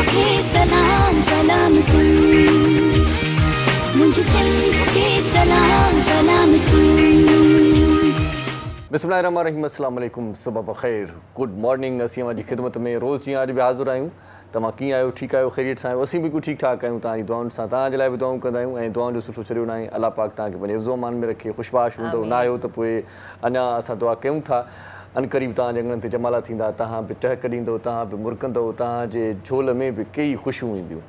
खे सलाम सलाम सुन, मुझे सिंध खे सलाम सलाम सुन। बिस्मिल्लाहिर्रहमानिर्रहीम, अस्सलाम वालेकुम, सुबह बख़ैर, गुड मॉर्निंग। असीं अवां जी ख़िदमत में रोज़ जीअं अॼु बि हाज़िर आहियूं। तव्हां कीअं आहियो? ठीकु आहियो? ख़ैरियत सां आहियो? असीं बिल्कुलु ठीकु ठाक आहियूं। तव्हांजी दुआउनि सां तव्हांजे लाइ बि दुआऊं कंदा आहियूं ऐं दुआउनि जो सुठो छॾियो न आहे। अलाह पाक तव्हांखे पंहिंजे हिफ़्ज़ो अमान में रखे, ख़ुशबाश हूंदो न आहियो त पोइ अञा असां दुआ कयूं था। अनक़रीब तव्हांजे अङणनि ते जमाला थींदा, तव्हां बि टहक ॾींदव, तव्हां बि मुरकंदव, तव्हांजे झोल में बि कई ख़ुशियूं ईंदियूं।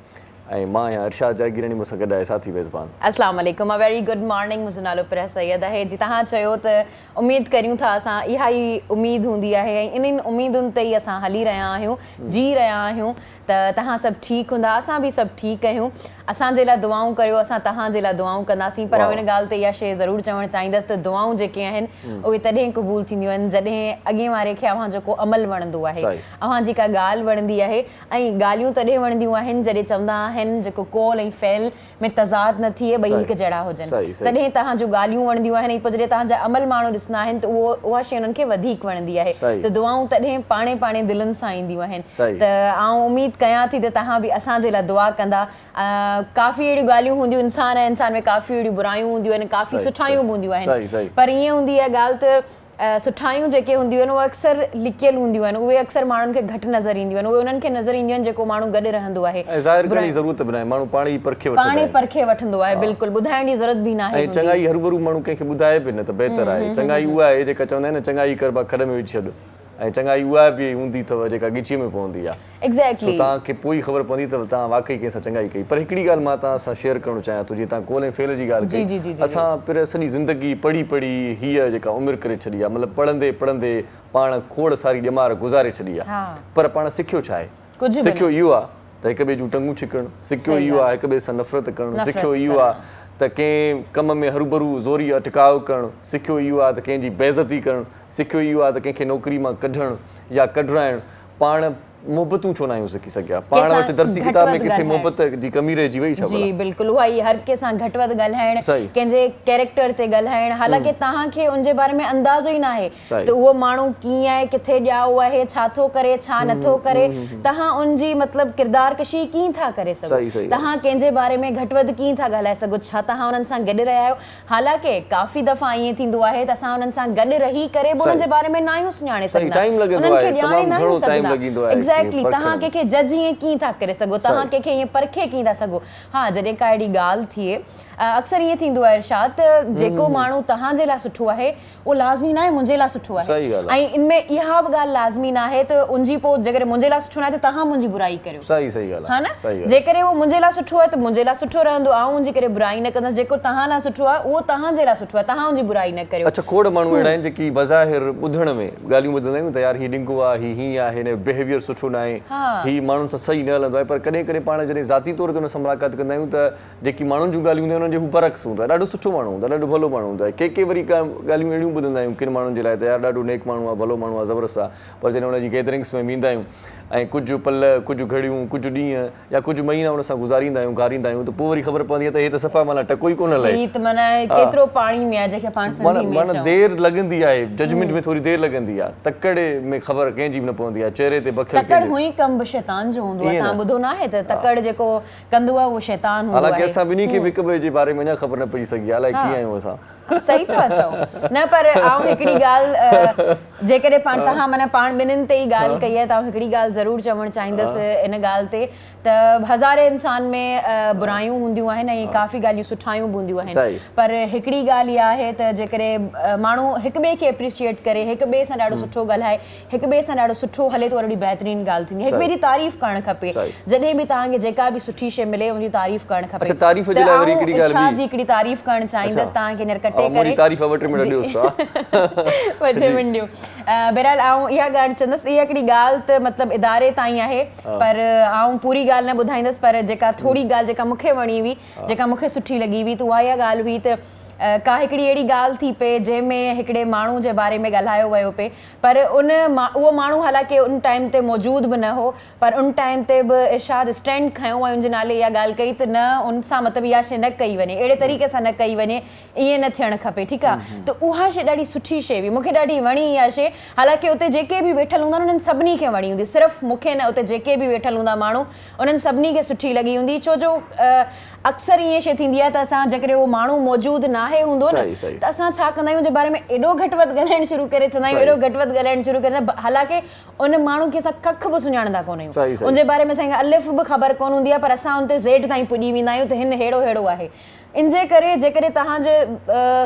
ऐं मां आहियां इरशाद जागीरानी, मूंसां गॾु आहे साथी मेज़बान। अस्सलाम वालेकुम, अ वेरी गुड मॉर्निंग। मुंहिंजो नालो प्रिया सैयद आहे। जी तव्हां चयो त उमेद करियूं था, असां इहा ई उमेद हूंदी आहे ऐं इन्हनि उमेदुनि ते ई असां हली रहिया आहियूं, जी रहिया आहियूं त तव्हां सभु ठीकु हूंदा, असां बि सभु ठीकु आहियूं। असांजे लाइ दुआऊं करियो, असां तव्हांजे लाइ दुआऊं कंदासीं। पर हिन ॻाल्हि ते इहा शइ ज़रूरु चवणु चाहींदसि त दुआऊं जेके आहिनि उहे तॾहिं क़बूल थींदियूं आहिनि जॾहिं अॻे वारे खे अव्हां जेको अमल वणंदो आहे, अव्हां जी का ॻाल्हि वणंदी आहे। ऐं ॻाल्हियूं तॾहिं वणंदियूं आहिनि जॾहिं चवंदा आहिनि जेको कौल ऐं फ़ैल में तज़ाद न थिए, ॿई हिकु जहिड़ा हुजनि, तॾहिं तव्हां जूं ॻाल्हियूं वणंदियूं आहिनि। ऐं पोइ जॾहिं तव्हांजा अमल माण्हू ॾिसंदा आहिनि त उहा शइ उन्हनि खे वधीक वणंदी आहे। त दुआऊं तॾहिं पाणे पाणे दिलनि सां ईंदियूं आहिनि। त आउं उमेद कयां थी त तव्हां बि असांजे लाइ दुआ कंदा। काफ़ी अहिड़ियूं ॻाल्हियूं हूंदियूं, इंसान में काफ़ी अहिड़ियूं बुरायूं हूंदियूं आहिनि, काफ़ी सुठायूं बि हूंदियूं आहिनि। पर ईअं हूंदी आहे ॻाल्हि त सुठायूं जेके हूंदियूं आहिनि उहे अक्सर लिकियल हूंदियूं आहिनि, उहे अक्सर माण्हुनि खे घटि नज़र ईंदियूं आहिनि, उहे उन्हनि खे नज़र ईंदियूं आहिनि जेको माण्हू गॾु रहंदो आहे। माण्हू पाणे परखे वठंदो आहे, बिल्कुलु ॿुधाइण जी ज़रूरत बि न आहे। चङाई हरू माण्हू कंहिंखे ॿुधाए बि न त बहितर आहे। चङाई उहा आहे जेका चवंदा आहिनि न, चङाई कर बा खॾ में विझी छॾ। ऐं चङाई उहा बि हूंदी अथव जेका ॻिचीअ में पवंदी आहे। एग्ज़ैक्टली, तव्हांखे पोइ ख़बर पवंदी त तव्हां वाक़ई कंहिंसां चङाई कई। पर हिकिड़ी ॻाल्हि मां तव्हां सां शेयर करणु चाहियां थो, जीअं तव्हां कौल ऐं फ़ेल जी ॻाल्हि कई। असां पर सॼी ज़िंदगी पढ़ी पढ़ी हीअ जेका उमिरि करे छॾी आहे, मतिलबु पढ़ंदे पढ़ंदे पाण खोड़ सारी ॼमार गुज़ारे छॾी आहे। पर पाण सिखियो छा आहे? सिखियो इहो आहे त हिक ॿिए जूं टंगूं छिकणु, सिखियो इहो आहे हिक ॿिए सां नफ़रत करणु, सिखियो इहो आहे त कंहिं कम में हरूभरू ज़ोरी अटकाव करणु, सिखियो इहो आहे त कंहिंजी बेइज़ती करणु, सिखियो इहो आहे त कंहिंखे नौकिरी मां कढणु या कढाइणु। पाण मोहबतूं छो न आहियूं सिखी सघिया? पाण वटि दर्सी किताब में किथे मोहबत जी कमी रहिजी वई छा? जी बिल्कुलु, उहा ई हर कंहिंसां घटि वधि ॻाल्हाइणु, कंहिंजे कैरेक्टर ते ॻाल्हाइणु, हालांकि तव्हांखे उनजे बारे में अंदाज़ो ई न आहे त उहो माण्हू कीअं आहे, किथे ॼाओ आहे, छा थो करे, छा नथो करे। तव्हां उनजी मतिलबु किरदार कशी कीअं था करे सघो, तव्हां कंहिंजे बारे में घटि वधि कीअं था ॻाल्हाए सघो, छा तव्हां उन्हनि सां गॾु रहिया आहियो? हालांकि काफ़ी दफ़ा ईअं थींदो आहे त असां उन्हनि सां गॾु रही करे बि उन्हनि जे बारे में न आहियूं सुञाणे सघंदा, उन्हनि खे ॼाणे न आहियूं सघंदा। एग्ज़ैक्टली, तव्हां कंहिंखे जज ईअं कीअं था करे सघो, तव्हां कंहिंखे ईअं परखे कीअं था सघो? हा, जॾहिं का अहिड़ी ॻाल्हि थिए, अक्सर ईअं थींदो आहे इरशाद त जेको माण्हू तव्हांजे लाइ सुठो आहे उहो लाज़मी न आहे मुंहिंजे लाइ सुठो आहे। ऐं इनमें इहा बि ॻाल्हि लाज़मी न आहे त उनजी पोइ जेकॾहिं मुंहिंजे लाइ सुठो न आहे त तव्हां मुंहिंजी बुराई करियो। हा न, जेकॾहिं उहो मुंहिंजे लाइ सुठो आहे त मुंहिंजे लाइ सुठो रहंदो, ऐं उनजी करे बुराई न कंदसि। जेको तव्हां लाइ सुठो आहे उहो तव्हांजे लाइ सुठो आहे, तव्हां उनजी बुराई न करियो। अच्छा, खोड़ माण्हू अहिड़ा आहिनि जेकी बज़ाहिर ॿुधण में ॻाल्हियूं ॿुधंदा आहियूं त यार हीउ ॾिंगो आहे, हीउ हीअं आहे, हिन जो बिहेवियर सुठो न आहे, हीउ माण्हुनि सां सही न हलंदो आहे। पर कॾहिं कॾहिं पाण जॾहिं ज़ाती तौर ते हुन सां मुलाक़ात कंदा आहियूं त जेकी माण्हुनि जूं ॻाल्हियूं हूंदियूं आहिनि उन्हनि जो बरअक्स हूंदो आहे, ॾाढो सुठो माण्हू हूंदो आहे, ॾाढो भलो माण्हू हूंदो आहे। के वरी का ॻाल्हियूं अहिड़ियूं ॿुधंदा आहियूं किन माण्हुनि जे लाइ त यार ॾाढो नेक माण्हू आहे, भलो माण्हू आहे, ज़बरदस्त आहे। पर जॾहिं हुनजी गैदरिंग्स में वेंदा आहियूं ऐं कुझु पल, कुझु घड़ियूं, कुझु ॾींहं या कुझु महीना हुन सां गुज़ारींदा आहियूं, गारींदा आहियूं, त पोइ वरी ख़बर पवंदी आहे त हे त सफ़ा माना टको ई कोन लहे। केतिरो पाणी में आहे जंहिंखे पाण सिंधी में माना देर लॻंदी आहे, जजमेंट में थोरी देर लॻंदी आहे, तकड़े में ख़बर कंहिंजी बि न पवंदी आहे, चेहरे ते बखियल। तकड़ हुई कम बि शैतान जो हूंदो आहे, तव्हां ॿुधो न आहे त तकड़ जेको कंदो आहे उहो शैतान हूंदो आहे। हालांकि असां ॿिन्ही खे बि हिक ॿिए जे बारे में अञा ख़बर न पई सघी, अलाए कीअं आहियूं असां। सही था चओ न, पर आउं हिकिड़ी ॻाल्हि जेकॾहिं तव्हां माना पाण ॿिन्हिनि ते ई ॻाल्हि कई आहे त आउं हिकिड़ी ॻाल्हि ज़रूरु चवणु चाहींदसि इन ॻाल्हि ते त हज़ारे इंसान में बुरायूं हूंदियूं आहिनि ऐं काफ़ी ॻाल्हियूं सुठायूं बि हूंदियूं आहिनि। पर हिकिड़ी ॻाल्हि इहा आहे त जेकॾहिं माण्हू हिक ॿिए खे एप्रिशिएट करे, हिक ॿिए सां ॾाढो सुठो ॻाल्हाए, हिक ॿिए सां ॾाढो सुठो हले त ॾाढी बहितरीनु ॻाल्हि थींदी आहे। हिक ॿिए जी तारीफ़ करणु खपे, जॾहिं बि तव्हांखे जेका बि सुठी शइ मिले उनजी तारीफ़ करणु खपे। हिकिड़ी तारीफ़ करणु चाहींदसि तव्हांखे हींअर कटे करे बहरहाल आउं इहा ॻाल्हि चवंदसि, इहा हिकिड़ी ॻाल्हि त मतिलबु इदारे ताईं आहे, पर आउं पूरी ॻाल्हि न ॿुधाईंदसि। पर जेका थोरी ॻाल्हि जेका मूंखे वणी हुई, जेका मूंखे सुठी लॻी हुई, त उहा इहा ॻाल्हि हुई त का हिकिड़ी अहिड़ी ॻाल्हि थी पए जंहिंमें हिकिड़े माण्हू जे बारे में ॻाल्हायो वियो पिए पर उहो माण्हू हालांकि उन टाइम ते मौजूदु बि न हो पर उन टाइम ते बि इरशाद स्टैंड खयों ऐं उनजे नाले इहा ॻाल्हि कई त न उन सां मतिलबु इहा शइ न कई वञे अहिड़े तरीक़े सां न कई वञे ईअं न थियणु खपे ठीकु आहे त उहा शइ ॾाढी सुठी शइ हुई मूंखे ॾाढी वणी इहा शइ हालांकि उते जेके बि वेठल हूंदा उन्हनि सभिनी खे वणी हूंदी सिर्फ़ु मूंखे न उते जेके बि वेठल हूंदा माण्हू उन्हनि सभिनी खे सुठी लॻी हूंदी छो जो अक्सर ईअं शइ थींदी आहे त असां जेकॾहिं उहो माण्हू मौजूदु नाहे हूंदो न त असां छा कंदा आहियूं जे बारे में एॾो घटि वधि ॻाल्हाइणु शुरू करे छॾंदा आहियूं एॾो घटि वधि ॻाल्हाइणु शुरू करे हालांकि उन माण्हू खे असां कख बि सुञाणंदा कोन आहियूं उनजे बारे में असांखे अलिफ बि ख़बर कोन हूंदी आहे पर असां उन ते ज़ेड ताईं पुॼी वेंदा आहियूं त हिन अहिड़ो अहिड़ो आहे इनजे करे जेकॾहिं तव्हांजे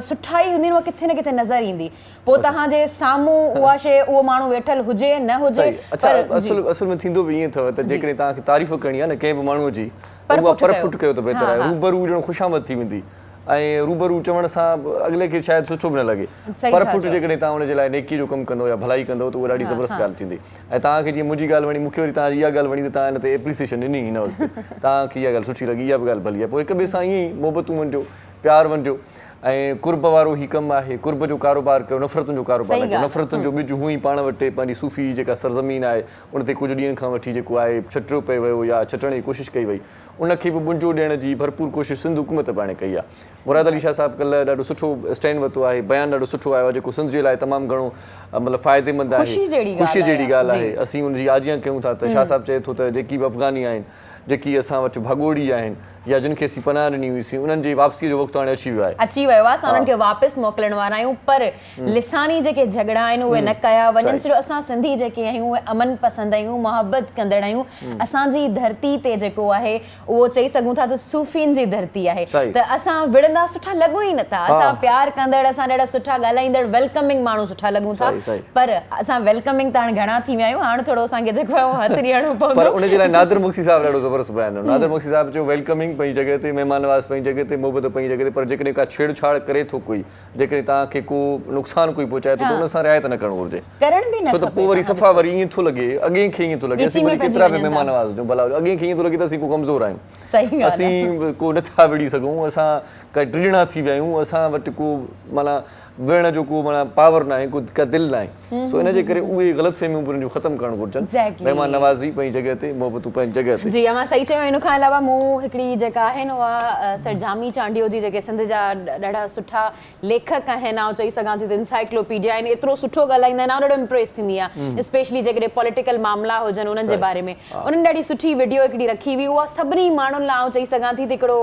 सुठाई हूंदी उहा किथे न किथे नज़र ईंदी पोइ तव्हांजे साम्हूं उहा शइ उहो माण्हू वेठल हुजे न हुजे असल में थींदो बि ईअं अथव त जेकॾहिं तव्हांखे तारीफ़ करणी आहे न कंहिं बि माण्हूअ जी उहा परफुट कयो त बहितर आहे रूबरू ॼण ख़ुशामद थी वेंदी ऐं रूबरू चवण सां अॻिले खे शायदि सुठो बि न लॻे पर पुट जेकॾहिं तव्हां हुनजे लाइ नेकी जो कमु कंदो या भलाई कंदो त उहा ॾाढी ज़बरदस्त ॻाल्हि थींदी ऐं तव्हांखे जीअं मुंहिंजी ॻाल्हि वणी मूंखे वरी तव्हांजी इहा ॻाल्हि वणी त तव्हां हिन ते एप्रिसिएशन ॾिनी हिन वक़्तु तव्हांखे इहा ॻाल्हि सुठी लॻी इहा बि ॻाल्हि भली आहे पोइ हिक ॿिए सां ईअं ई मोहबतूं वंडियो प्यारु वंडियो ऐं कुर्ब वारो ई कमु आहे कुर्ब जो कारोबार कयो नफ़रतुनि जो कारोबार न कयो नफ़रतुनि जो ॿिज हूअं ई पाण वटि पंहिंजी सूफ़ी जेका सरज़मीन आहे उन ते कुझु ॾींहंनि खां वठी जेको आहे छटियो पियो वियो या छटण जी कोशिशि कई वई उनखे बि मुंझो ॾियण जी भरपूर कोशिशि सिंध हुकूमत पाणे कई आहे मुराद अली शाह साहिबु कल्ह ॾाढो सुठो स्टैंड वरितो आहे बयानु ॾाढो सुठो आयो आहे जेको सिंध जे लाइ तमामु घणो मतिलबु फ़ाइदेमंद आहे ख़ुशी जहिड़ी ॻाल्हि आहे असीं उनजी आजियां कयूं था त शाह साहिबु चए थो त जेकी बि अफ़गानी आहिनि जेकी असां वटि भॻोड़ी आहिनि या जिन खे असीं पनाह ॾिनी हुईसीं उन्हनि जी वापसीअ जो वक़्तु हाणे अची वियो आहे असां उन्हनि खे वापसि मोकिलण वारा आहियूं पर लिसानी जेके झगड़ा आहिनि उहे न कया वञनि छो असां सिंधी जेके आहियूं उहे अमन पसंदि आहियूं मोहबत कंदड़ आहियूं असांजी धरती ते जेको आहे उहो चई सघूं था त सूफ़ियुनि जी धरती आहे त असां विढ़ंदा सुठा लॻूं ई नथा असां प्यार कंदड़ असां ॾाढा सुठा ॻाल्हाईंदड़ वेलकमिंग माण्हू सुठा लॻूं था पर असां वेलकमिंग त हाणे घणा थी विया आहियूं हाणे थोरो असांखे जेको आहे हथु ॾियणो पवंदो पर उनजे लाइ नादिर मुक्सी साहिबु ॾाढो ज़बरदस्त बयानु नादिर मुक्सी साहिबु चयो वेलकमिंग पंहिंजी जॻह ते महिमान नवाज़ पंहिंजी जॻह ते मोहबत पंहिंजी जॻह ते पर जेकॾहिं का छेड़छाड़ करे थो कोई जेकॾहिं तव्हांखे को नुक़सानु कोई पहुचाए थो त उन सां रिआयत न करणु घुरिजे छो त पोइ वरी सफ़ा वरी ईअं थो लॻे अॻे खे ईअं थो लॻे असीं वरी केतिरा बि महिमान नवाज़ हुजूं भला अॻे खे ईअं थो लॻे त असीं को कमज़ोर आहियूं असीं को नथा विड़ी सघूं असां का टिड़िणा थी विया आहियूं असां वटि को माना वेहण जो को माना पावर न आहे को का दिलि न आहे सो इनजे करे उहे ग़लतफ़हमियूं उन्हनि जूं ख़तमु करणु घुरिजनि महिमान नवाज़ी पंहिंजी जॻह ते मोहबतूं पंहिंजी जॻह ते जी मां सही चयो इन खां अलावा मूं हिकिड़ी जेका आहिनि उहा सर जामी चांडियो जी जेके सिंध जा ॾाढा सुठा लेखक आहिनि ऐं चई सघां थी त इंसाइक्लोपीडिया आहिनि एतिरो सुठो ॻाल्हाईंदा आहिनि ऐं ॾाढो इम्प्रेस थींदी आहे स्पेशली जेकॾहिं पॉलिटिकल मामला हुजनि उन्हनि जे बारे में उन्हनि ॾाढी सुठी वीडियो हिकिड़ी रखी हुई उहा सभिनी माण्हुनि लाइ चई सघां थी त हिकिड़ो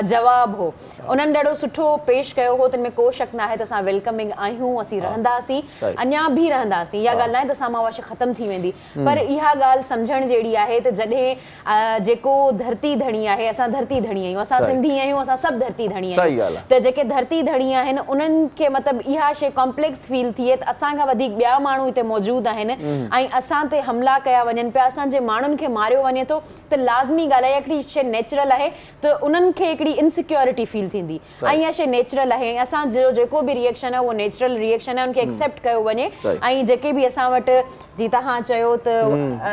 जवाब हो उन्हनि ॾाढो सुठो पेश कयो हो त हिन में को शक न आहे त असां वेलकमिंग आहियूं असीं रहंदासीं अञा बि रहंदासीं इहा ॻाल्हि न आहे त असां मां वाश ख़तमु थी वेंदी पर इहा ॻाल्हि सम्झण जहिड़ी आहे त जॾहिं जेको धरती धणी आहे असां धरती धणी आहियूं असां सिंधी आहियूं असां सभु धरती धणी आहियूं त जेके धरती धणी आहिनि उन्हनि खे मतिलबु इहा शइ कॉम्प्लेक्स फील थिए त असांखां वधीक ॿिया माण्हू हिते मौजूदु आहिनि ऐं असां ते हमला कया वञनि पिया असांजे माण्हुनि खे मारियो वञे थो त लाज़मी ॻाल्हि आहे हिकिड़ी शइ नेचुरल आहे त उन्हनि खे हिकिड़ी इनसिक्योरिटी फील थींदी ऐं इहा शइ नेचुरल आहे असांजो जेको बि रिएक्शन आहे उहो नेचुरल रिएक्शन आहे उनखे एक्सेप्ट कयो वञे ऐं जेके बि असां वटि जी तव्हां चयो त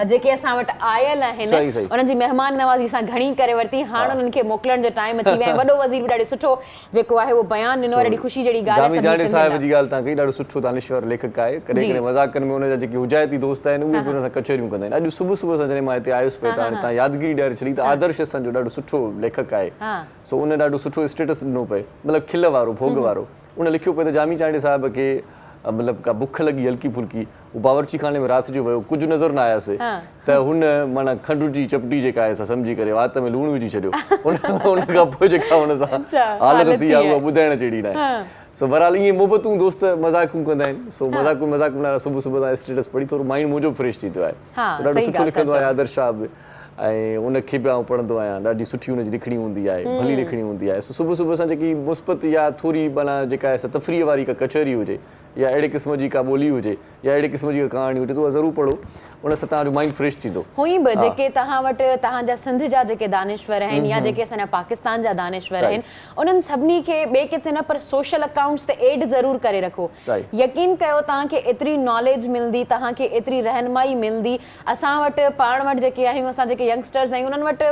जेके असां वटि आयल आहिनि उन्हनि जी महिमान नवाज़ी असां घणी करे वरिती हाणे उन्हनि खे मोकिलण जो टाइम अची वियो आहे वॾो वज़ीर बि ॾाढो सुठो जेको आहे उहो बयानु ॾिनो ॾाढी ख़ुशी जहिड़ी ॻाल्हि आहे जामी साहिब जी ॻाल्हि तव्हां कई ॾाढो सुठो दानिश्वर लेखक आहे कॾहिं कॾहिं मज़ाक़नि में उनजा जेके हुजाइती दोस्त आहिनि उहे बि उन सां कचहरियूं कंदा आहिनि अॼु सुबुह सुबुह सां जॾहिं मां हिते आयुसि पियो त हाणे तव्हां यादगिरी ॾियारे छॾी त आदर्श असांजो ॾाढो सुठो लेखक आहे सो उन ॾाढो सुठो स्टेटस ॾिनो पए मतिलबु खिल वारो भोग वारो उन लिखियो पियो त जामी चांडे साहिब खे मतिलबु का बुख लॻी हल्की फुल्की उहो बावर्ची खाने में राति जो वियो कुझु नज़र न आयासीं त हुन माना खंड जी चपटी जेका आहे सम्झी करे वात में लूणु विझी छॾियो उन खां पोइ जेका हुन सां हालत थी आहे उहा ॿुधाइण जहिड़ी न आहे सो बहरहाल ईअं मोहबतूं दोस्त मज़ाक़ूं कंदा आहिनि सो मज़ाक़ वारा सुबुह सुबुह सां स्टेटस पढ़ी थोरो माइंड मुंहिंजो फ्रेश थी वियो आहे ॾाढो सुठो लिखंदो आहे आदर्श साहिबु ऐं उनखे बि आउं पढ़ंदो आहियां ॾाढी सुठी हुनजी लिखणी हूंदी आहे भली लिखणी हूंदी आहे सो सुबुह सुबुह सां जेकी मुस्बत या थोरी माना जेका आहे तफ़रीह वारी का कचहरी हुजे या अहिड़े क़िस्म जी का ॿोली हुजे या अहिड़े क़िस्म जी का कहाणी हुजे त उहा ज़रूरु पढ़ो उन सां तव्हांजो माइंड फ्रेश थींदो हुई बि जेके तव्हां वटि तव्हांजा सिंध जा जेके दानिश्वर आहिनि या जेके असांजा पाकिस्तान जा दानिश्वर आहिनि उन्हनि सभिनी खे ॿिए किथे न पर सोशल अकाउंट्स ते एड ज़रूरु करे रखो यकीन कयो तव्हांखे एतिरी नॉलेज मिलंदी तव्हांखे एतिरी रहनुमाई मिलंदी असां वटि पाण वटि जेके आहियूं असां जेके यंगस्टर्स आहियूं उन्हनि वटि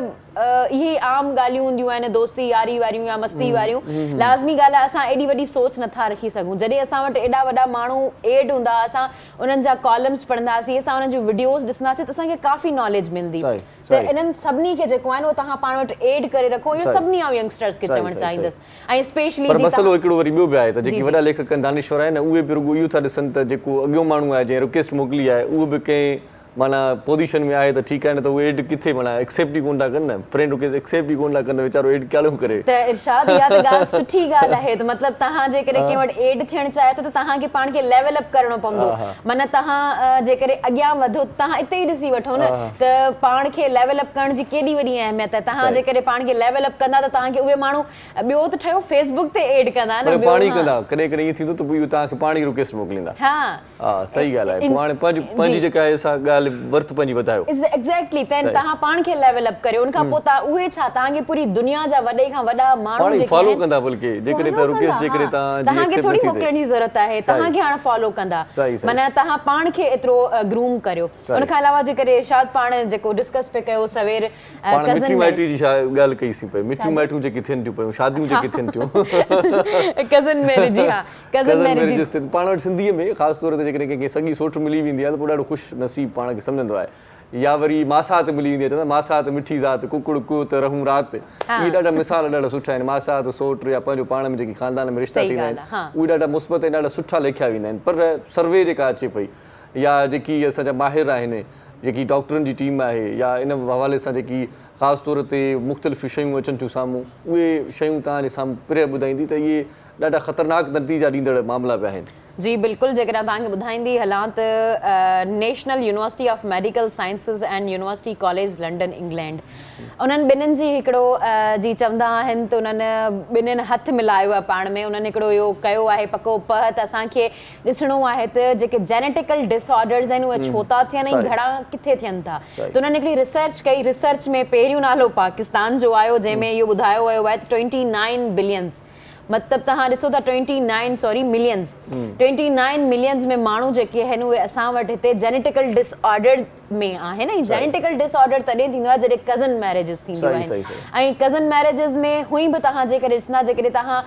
इहे आम ॻाल्हियूं हूंदियूं आहिनि दोस्ती यारी वारियूं या मस्ती वारियूं लाज़मी ॻाल्हि आहे असां एॾी वॾी सोच नथा रखी सघूं जॾहिं असां वटि एॾा वॾा माण्हू एड हूंदा असां उन्हनि जा कॉलम्स पढ़ंदासीं असां उन्हनि जूं वीडियोस ॾिसंदासीं त असांखे काफ़ी नॉलेज मिलंदी त इन्हनि सभिनी खे जेको आहे उहो तव्हां पाण वटि एड करे रखो इहो सभिनी आउं यंगस्टर्स खे चवणु चाहींदसि ऐं स्पेशली पर मसलो हिकिड़ो वरी ॿियो बि आहे त जेके वॾा लेखक दानिश्वर आहिनि उहे बि रुॻो इहो था ॾिसनि त जेको अॻियो माण्हू आहे जंहिं रिक्वेस्ट मोकिली आहे उहो बि कंहिं माना पोज़ीशन में आहे त ठीकु आहे न त उहे एड किथे माना एक्सेप्ट ई कोन था कनि न फ्रेंड रिक्वेस्ट एक्सेप्ट ई कोन था कनि वीचारो एड कहिड़ो करे त इरशाद इहा त ॻाल्हि सुठी ॻाल्हि आहे त मतिलबु तव्हां जेकॾहिं कंहिं वटि एड थियणु चाहे थो त तव्हांखे पाण खे लेवल अप करिणो पवंदो माना तव्हां जेकॾहिं अॻियां वधो तव्हां हिते ई ॾिसी वठो न त पाण खे लेवल अप करण जी केॾी वॾी अहमियत आहे तव्हां जेकॾहिं पाण खे लेवल अप कंदा त तव्हांखे उहे माण्हू ॿियो त ठहियो फेसबुक ते एड कंदा न पाण ई कंदा कॾहिं कॾहिं ईअं थींदो त पोइ तव्हांखे पाण ई रिक्वेस्ट मोकिलींदा हा सही ॻाल्हि आहे पोइ हाणे पंहिंजी जेका आहे सा ॻाल्हि वर्थ पंहिंजी एग्जैक्टली तव्हां पाण खे लेवल अप करियो उन खां पोइ तव्हां उहे छा तव्हांखे पूरी दुनिया जा वॾे खां वॾा माण्हू जेके फॉलो कंदा बल्कि जेकॾहिं त रिक्वेस्ट जेकॾहिं तव्हांखे थोरी मोकिलण जी ज़रूरत आहे तव्हांखे हाणे फॉलो कंदा माना तव्हां पाण खे एतिरो ग्रूम करियो उन खां अलावा जेकॾहिं इरशाद पाण जेको डिस्कस पे कयो सवेर मिठी माइटी जी ॻाल्हि कईसीं पई मिठियूं माइटियूं जेकी थियनि थियूं पियूं शादियूं जेकी थियनि थियूं कज़न मैरिज जी हा कज़न मैरिज पाण वटि सिंधीअ में ख़ासि तौर ते जेकॾहिं कंहिंखे सॻी सोट मिली वेंदी आहे त पोइ ॾाढो ख़ुशि नसीब पाण खे सम्झंदो आहे या वरी मासात मिली वेंदी आहे चवंदा मासात मिठी ज़ात कुकुड़ कुओ त रहूं राति इहे ॾाढा मिसाल ॾाढा सुठा आहिनि मासात सोट या पंहिंजो पाण में जेकी ख़ानदान में रिश्ता थींदा आहिनि उहे ॾाढा मुस्बत ऐं ॾाढा सुठा लिखिया वेंदा आहिनि पर सर्वे जेका अचे पई या जेकी असांजा माहिर आहिनि जेकी डॉक्टरनि जी टीम आहे या इन हवाले सां जेकी ख़ासि तौर ते मुख़्तलिफ़ शयूं अचनि थियूं साम्हूं उहे शयूं तव्हांजे साम्हूं पिरे ॿुधाईंदी त इहे ॾाढा ख़तरनाक नतीजा ॾींदड़ मामला पिया आहिनि जी बिल्कुलु जेकॾहिं तव्हांखे ॿुधाईंदी हलां त national university of medical sciences and university college London England उन्हनि ॿिन्हिनि जी हिकिड़ो जी चवंदा आहिनि त उन्हनि ॿिन्हिनि हथु मिलायो आहे पाण में उन्हनि हिकिड़ो इहो कयो आहे पको पह त असांखे ॾिसणो आहे त जेके जेनेटिकल डिसऑर्डर्स आहिनि उहे छो था थियनि ऐं घणा किथे थियनि था त उन्हनि हिकिड़ी रिसर्च कई रिसर्च में पहिरियों नालो पाकिस्तान जो आयो जंहिंमें इहो ॿुधायो वियो आहे त 29 बिलियंस मतिलबु तव्हां ॾिसो था 29 मिलियंस में माण्हू जेके आहिनि उहे असां वटि हिते जेनेटिकल डिसऑर्डर में आहिनि ऐं जेनेटिकल डिसऑर्डर तॾहिं थींदो आहे जॾहिं कज़न मैरिजिस थींदियूं आहिनि ऐं कज़न मैरिजिस में हुई बि तव्हां जेकॾहिं ॾिसंदा जेकॾहिं तव्हां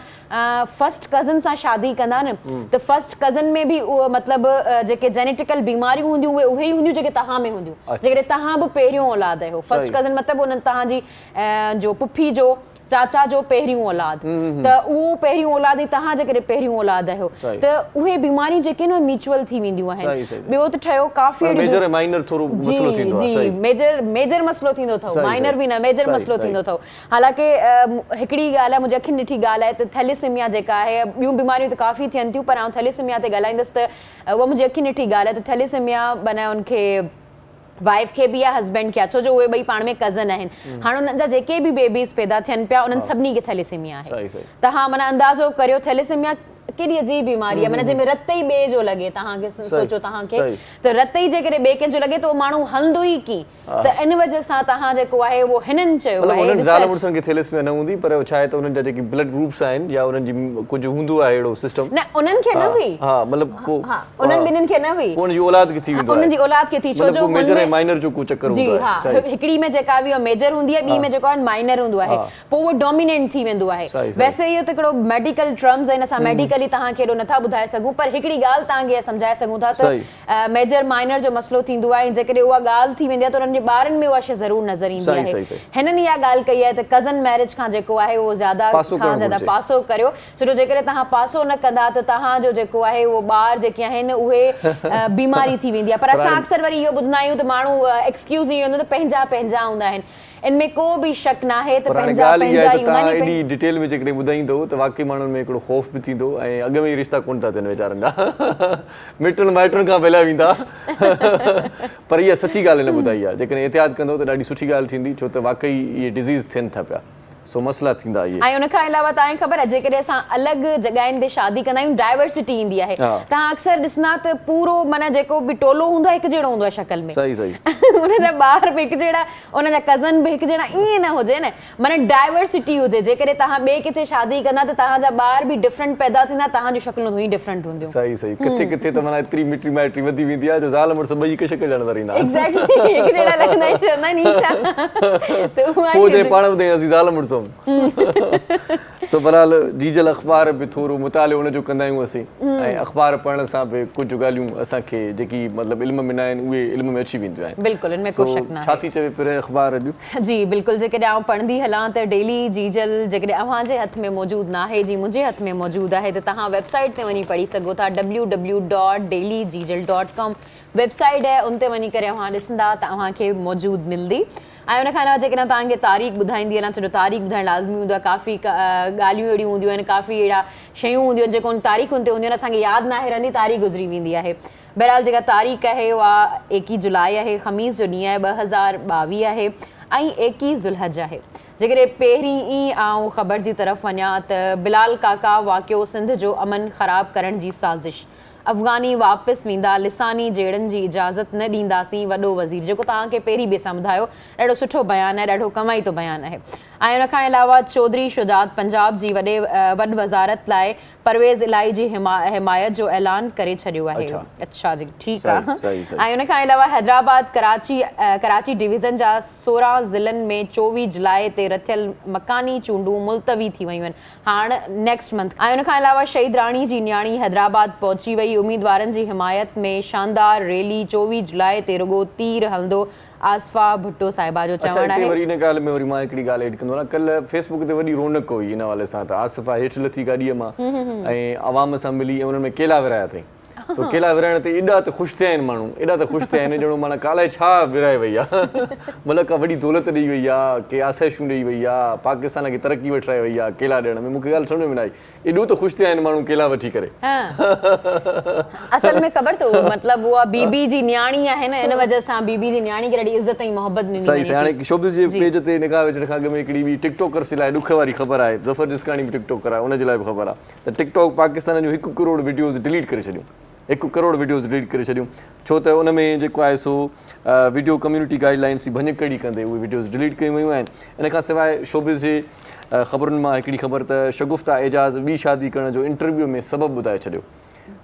फर्स्ट कज़न सां शादी कंदा न त फर्स्ट कज़न में बि उहो मतिलबु जेके जेनेटिकल बीमारियूं हूंदियूं उहे ई हूंदियूं जेके तव्हां में हूंदियूं जेकॾहिं तव्हां बि पहिरियों औलाद आहियो फर्स्ट कज़न मतिलबु उन्हनि तव्हांजी जो पुफी जो चाचा जो पहिरियों औलाद त उहो पहिरियों औलाद ई तव्हां जेकॾहिं पहिरियों औलाद आहियो त उहे बीमारियूं जेके न म्यूचुअल थी वेंदियूं आहिनि ॿियो त ठहियो काफ़ी मेजर माइनर थोरो मसलो थींदो आहे जी मेजर मसलो थींदो अथव माइनर बि न मेजर मसलो थींदो अथव हालांकि हिकिड़ी ॻाल्हि आहे मुंहिंजी अखियुनि ॾिठी ॻाल्हि आहे त थैलेसीमिया जेका आहे ॿियूं बीमारियूं त काफ़ी थियनि थियूं पर आउं थैलेसीमिया ते ॻाल्हाईंदसि त उहा मुंहिंजी अखियुनि ॾिठी ॻाल्हि आहे त थैलेसीमिया माना उनखे वाइफ खे बि या हस्बैंड खे छो जो उहे ॿई पाण में कज़न आहिनि हाणे उन्हनि जा जेके बि बेबीज़ पैदा थियनि पिया उन्हनि सभिनी खे थैलेसीमिया आहे त हा माना अंदाज़ो करियो थैलेसीमिया केॾी अजीब बीमारी आहे माना जंहिंमें रत ई ॿिए जो लॻे तव्हांखे सोचो तव्हांखे त रत ई जेकॾहिं ॿिए कंहिंजो लॻे त उहो माण्हू हलंदो ई की त इन वजह सां तव्हां जेको आहे उहो हिननि चयो आहे उन्हनि ज़ाल मुड़ुसनि खे थैलेसीमिया न हूंदी पर छा आहे त उन्हनि जा जेके ब्लड ग्रुप्स आहिनि या उन्हनि जी कुझु हूंदो आहे अहिड़ो सिस्टम न उन्हनि खे न हुई हा मतिलबु उन्हनि ॿिन्हिनि खे न हुई उन्हनि जी औलाद खे थी वेंदो उन्हनि जी औलाद खे थी छो जो मेजर ऐं माइनर जो को चक्कर जी हा हिकिड़ी में जेका बि मेजर हूंदी आहे ॿी में जेको आहे माइनर हूंदो आहे पोइ उहो डोमिनेंट थी वेंदो आहे वैसे इहो त हिकिड़ो मेडिकल टर्म्स आहिनि असां मेडिकली तव्हांखे एॾो नथा ॿुधाए सघूं पर हिकिड़ी ॻाल्हि तव्हांखे सम्झाए सघूं था त मेजर माइनर जो मसइलो थींदो आहे ऐं जेकॾहिं उहा ॻाल्हि थी वेंदी आहे त उन्हनि जे ॿारनि में उहा शइ ज़रूरु नज़र ईंदी आहे हिननि इहा ॻाल्हि कई आहे त कज़न मैरिज खां जेको आहे उहो ज़्यादा खां ज़्यादा पासो करियो छो जो जेकॾहिं तव्हां पासो न कंदा त तव्हांजो जेको आहे उहो ॿार जेके आहिनि उहे बीमारी थी वेंदी आहे पर असां अक्सर वरी इहो ॿुधंदा आहियूं त माण्हू एक्सक्यूज़ ई हूंदो त पंहिंजा हूंदा आहिनि इनमें को बि शक न आहे त पंहिंजा ई हूंदा आहिनि एॾी डिटेल में जेकॾहिं ॿुधाईंदो त वाक़ई माण्हुनि में हिकिड़ो ख़ौफ़ बि थींदो ऐं अॻ में ई रिश्ता कोन था थियनि वीचारनि जा मिटनि माइटनि खां फैलिया वेंदा पर इहा सची ॻाल्हि न ॿुधाई आहे जेकॾहिं एहतियात कंदो त ॾाढी सुठी ॻाल्हि थींदी छो त वाक़ई इहे डिज़ीज़ थियनि था पिया सो मसला थींदा इहे। ऐं उन खां अलावा तव्हांखे ख़बर आहे जेकॾहिं असां अलॻि जॻहियुनि ते शादी कंदा आहियूं डाइवर्सिटी ईंदी आहे। तव्हां अक्सर ॾिसंदा त पूरो माना जेको बि टोलो हूंदो आहे हिकु जहिड़ो हूंदो आहे शक्ल में। सही सही। उनजा ॿार बि हिकु जहिड़ा, उनजा कज़न बि हिकु जहिड़ा, ईअं न हुजे न, माना डाइवर्सिटी हुजे। जेकॾहिं तव्हां ॿिए किथे शादी कंदा त तव्हांजा ॿार बि डिफरेंट पैदा थींदा, तव्हांजूं शक्लूं ई डिफरेंट हूंदियूं। सही सही। किथे किथे त माना एतिरी मिटी माइटी वधी वेंदी आहे जो ज़ाल मुड़ुस ॿई हिकु शक्ल ॼणंदा रहंदा आहिनि। एग्ज़ैक्टली, हिकु जहिड़ा लॻंदा आहिनि, चवंदा आहिनि ई छा त उहा पोइ जे पाण ॿुधाई असीं ज़ाल मुड़ुस। सो बहरहाल जीजल अख़बार बि थोरो मुतालियो उनजो कंदा आहियूं असीं, ऐं अख़बार पढ़ण सां बि कुझु ॻाल्हियूं असांखे जेकी मतिलबु इल्म में न आहिनि उहे इल्म में अची वेंदियूं आहिनि। बिल्कुलु, इनमें को शक न आहे। छा थी चवे पियो अख़बार अॼु? जी बिल्कुलु, जेकॾहिं आउं पढ़ंदी हलां त डेली जीजल जेकॾहिं अव्हांजे हथ में मौजूदु न आहे, जी मुंहिंजे हथ में मौजूदु आहे, त तव्हां वेबसाइट ते वञी पढ़ी सघो था। www.dailyjeejal.com वेबसाइट आहे, उन ते वञी करे अव्हां ॾिसंदा त अव्हांखे मौजूदु मिलंदी। ऐं उन खां अलावा जेकॾहिं तव्हांखे तारीख़ ॿुधाईंदी आहे न, छो तारीख़ ॿुधाइणु लाज़मी हूंदो आहे। काफ़ी ॻाल्हियूं अहिड़ियूं हूंदियूं आहिनि, काफ़ी अहिड़ा शयूं हूंदियूं आहिनि जेको उन तारीख़ुनि ते हूंदियूं आहिनि, असांखे यादि न आहे रहंदी, तारीख़ गुज़री वेंदी आहे। बहरहाल जेका तारीख़ आहे उहा 21 जुलाई आहे, ख़मीस जो ॾींहुं आहे, 2022 आहे, ऐं 21 ज़ुल्हज आहे। जेकॾहिं पहिरीं ई आउं ख़बर जी तरफ़ वञा त बिलाल काका वाक़ियो सिंध जो अमन ख़राब करण जी साज़िश, अफ़गानी वापसि वेंदा, लिसानी जहिड़नि जी इजाज़त न ॾींदासीं, वॾो वज़ीर, जेको तव्हांखे पहिरीं बि असां ॿुधायो, ॾाढो सुठो बयानु आहे, ॾाढो कमाईतो बयानु आहे। ऐं उन खां अलावा चौधरी शुजात पंजाब जी वॾे वज़ारत लाइ परवेज़ इलाही जी हिमायत जो ऐलान करे छॾियो आहे। अच्छा जी, ठीकु आहे। ऐं उन खां अलावा हैदराबाद कराची डिवीज़न जा 16 ज़िलनि में 24 जुलाई ते रथियल मकानी चूंडूं मुलतवी थी वियूं आहिनि, हाणे नेक्स्ट मंथ। ऐं उन खां अलावा शहीद राणी जी न्याणी हैदराबाद पहुची वई, उम्मीदवारनि जी हिमायत में शानदार रैली, 24 जुलाई ते रुगो तीर हलंदो, आसफा भुट्टो साहिबा जो चवणु आहे। वरी इन ॻाल्हि में वरी मां हिकिड़ी ॻाल्हि एड कंदो आहियां, कल्ह फेसबुक ते वॾी रौनक हुई इन हवाले सां त आसफा हेठि लथी गाॾीअ मां ऐं आवाम सां मिली ऐं उन्हनि में केला विराया अथई। सो केला विराइण ते एॾा त ख़ुशि थिया आहिनि माण्हू, एॾा त ख़ुशि थिया आहिनि ॼणो माना काल्ह छा विराए वई आहे। मतिलबु का वॾी दौलत ॾेई वई आहे, के आसाइशूं ॾेई वई आहे, पाकिस्तान खे तरक़ी वठाए वई आहे केला ॾियण में। मूंखे ॻाल्हि सम्झ में न आई, एॾो त ख़ुशि थिया आहिनि माण्हू केला वठी करे। असल में ख़बर अथव मतिलबु उहा बीबी जी न्याणी आहे न, इन वजह सां बीबी जी न्याणी खे ॾाढी इज़त ऐं मोहबत ॾिनी। सही सही। हाणे शोबिस जे पेज ते निगाह विझण खां अॻु में हिकिड़ी ॿी टिकटॉकर्स लाइ ॾुख वारी ख़बर आहे। ज़फ़र जिस्कानी बि टिकटॉकर आहे, उनजे लाइ बि ख़बर आहे त टिकटॉक पाकिस्तान जूं 1 करोड़ वीडियोज़ डिलीट करे छॾियूं, 1 करोड़ वीडियोज़ डिलीट करे छॾियूं, छो त उन में जेको आहे सो वीडियो कम्यूनिटी गाइडलाइंस जी भञकड़ी कंदे उहे वीडियोज़ डिलीट कयूं वियूं आहिनि। इन खां सवाइ शोबिस जे ख़बरुनि मां हिकिड़ी ख़बर त शगुफ्ता एजाज़ ॿी शादी करण जो इंटरव्यू में सबबु ॿुधाए छॾियो।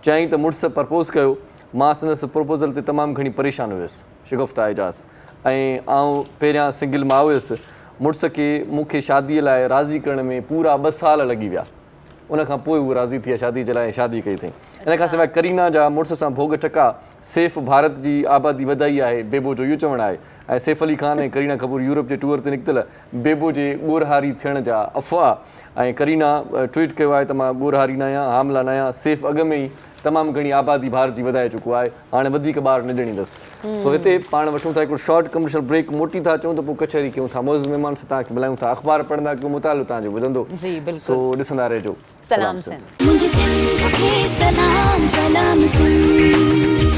चयईं त मुड़ुसु प्रपोज़ कयो, मां संदसि प्रपोज़ल ते तमामु घणी परेशान हुयुसि, शगुफ्ता एजाज़, ऐं आउं पहिरियां सिंगल मां हुयुसि। मुड़ुस खे मूंखे शादीअ लाइ राज़ी करण में पूरा 2 साल लॻी विया, उन खां पोइ उहा राज़ी थी आहे शादी जे लाइ, शादी कई अथई। इन खां सवाइ करीना जा मुड़ुस सां भोग टका, सैफ भारत जी आबादी वधाई आहे, बेबो जो इहो चवणु आहे। ऐं सैफ अली ख़ान ऐं करीना कपूर यूरोप जे टूर ते निकितल बेबो जे ॻोरहारी थियण जा अफ़वाह, ऐं करीना ट्वीट कयो आहे त मां ॻोरहारी न आहियां, हामला न आहियां, सैफ अॻ में ई तमामु घणी आबादी भारत जी वधाए चुको आहे, हाणे वधीक ॿार न ॼणींदसि। सो हिते पाण वठूं था हिकिड़ो शॉर्ट कमर्शियल ब्रेक, मोटी था अचूं त पोइ कचहरी कयूं था, मौज़ महिमान सां तव्हांखे मिलायूं था, अख़बार पढ़ंदा कयूं, मुतालो तव्हांजो ॿुधंदो। सो ॾिसंदा रहिजो। सलाम सिंध। मुझे सिंध के सलाम सलाम सिंध,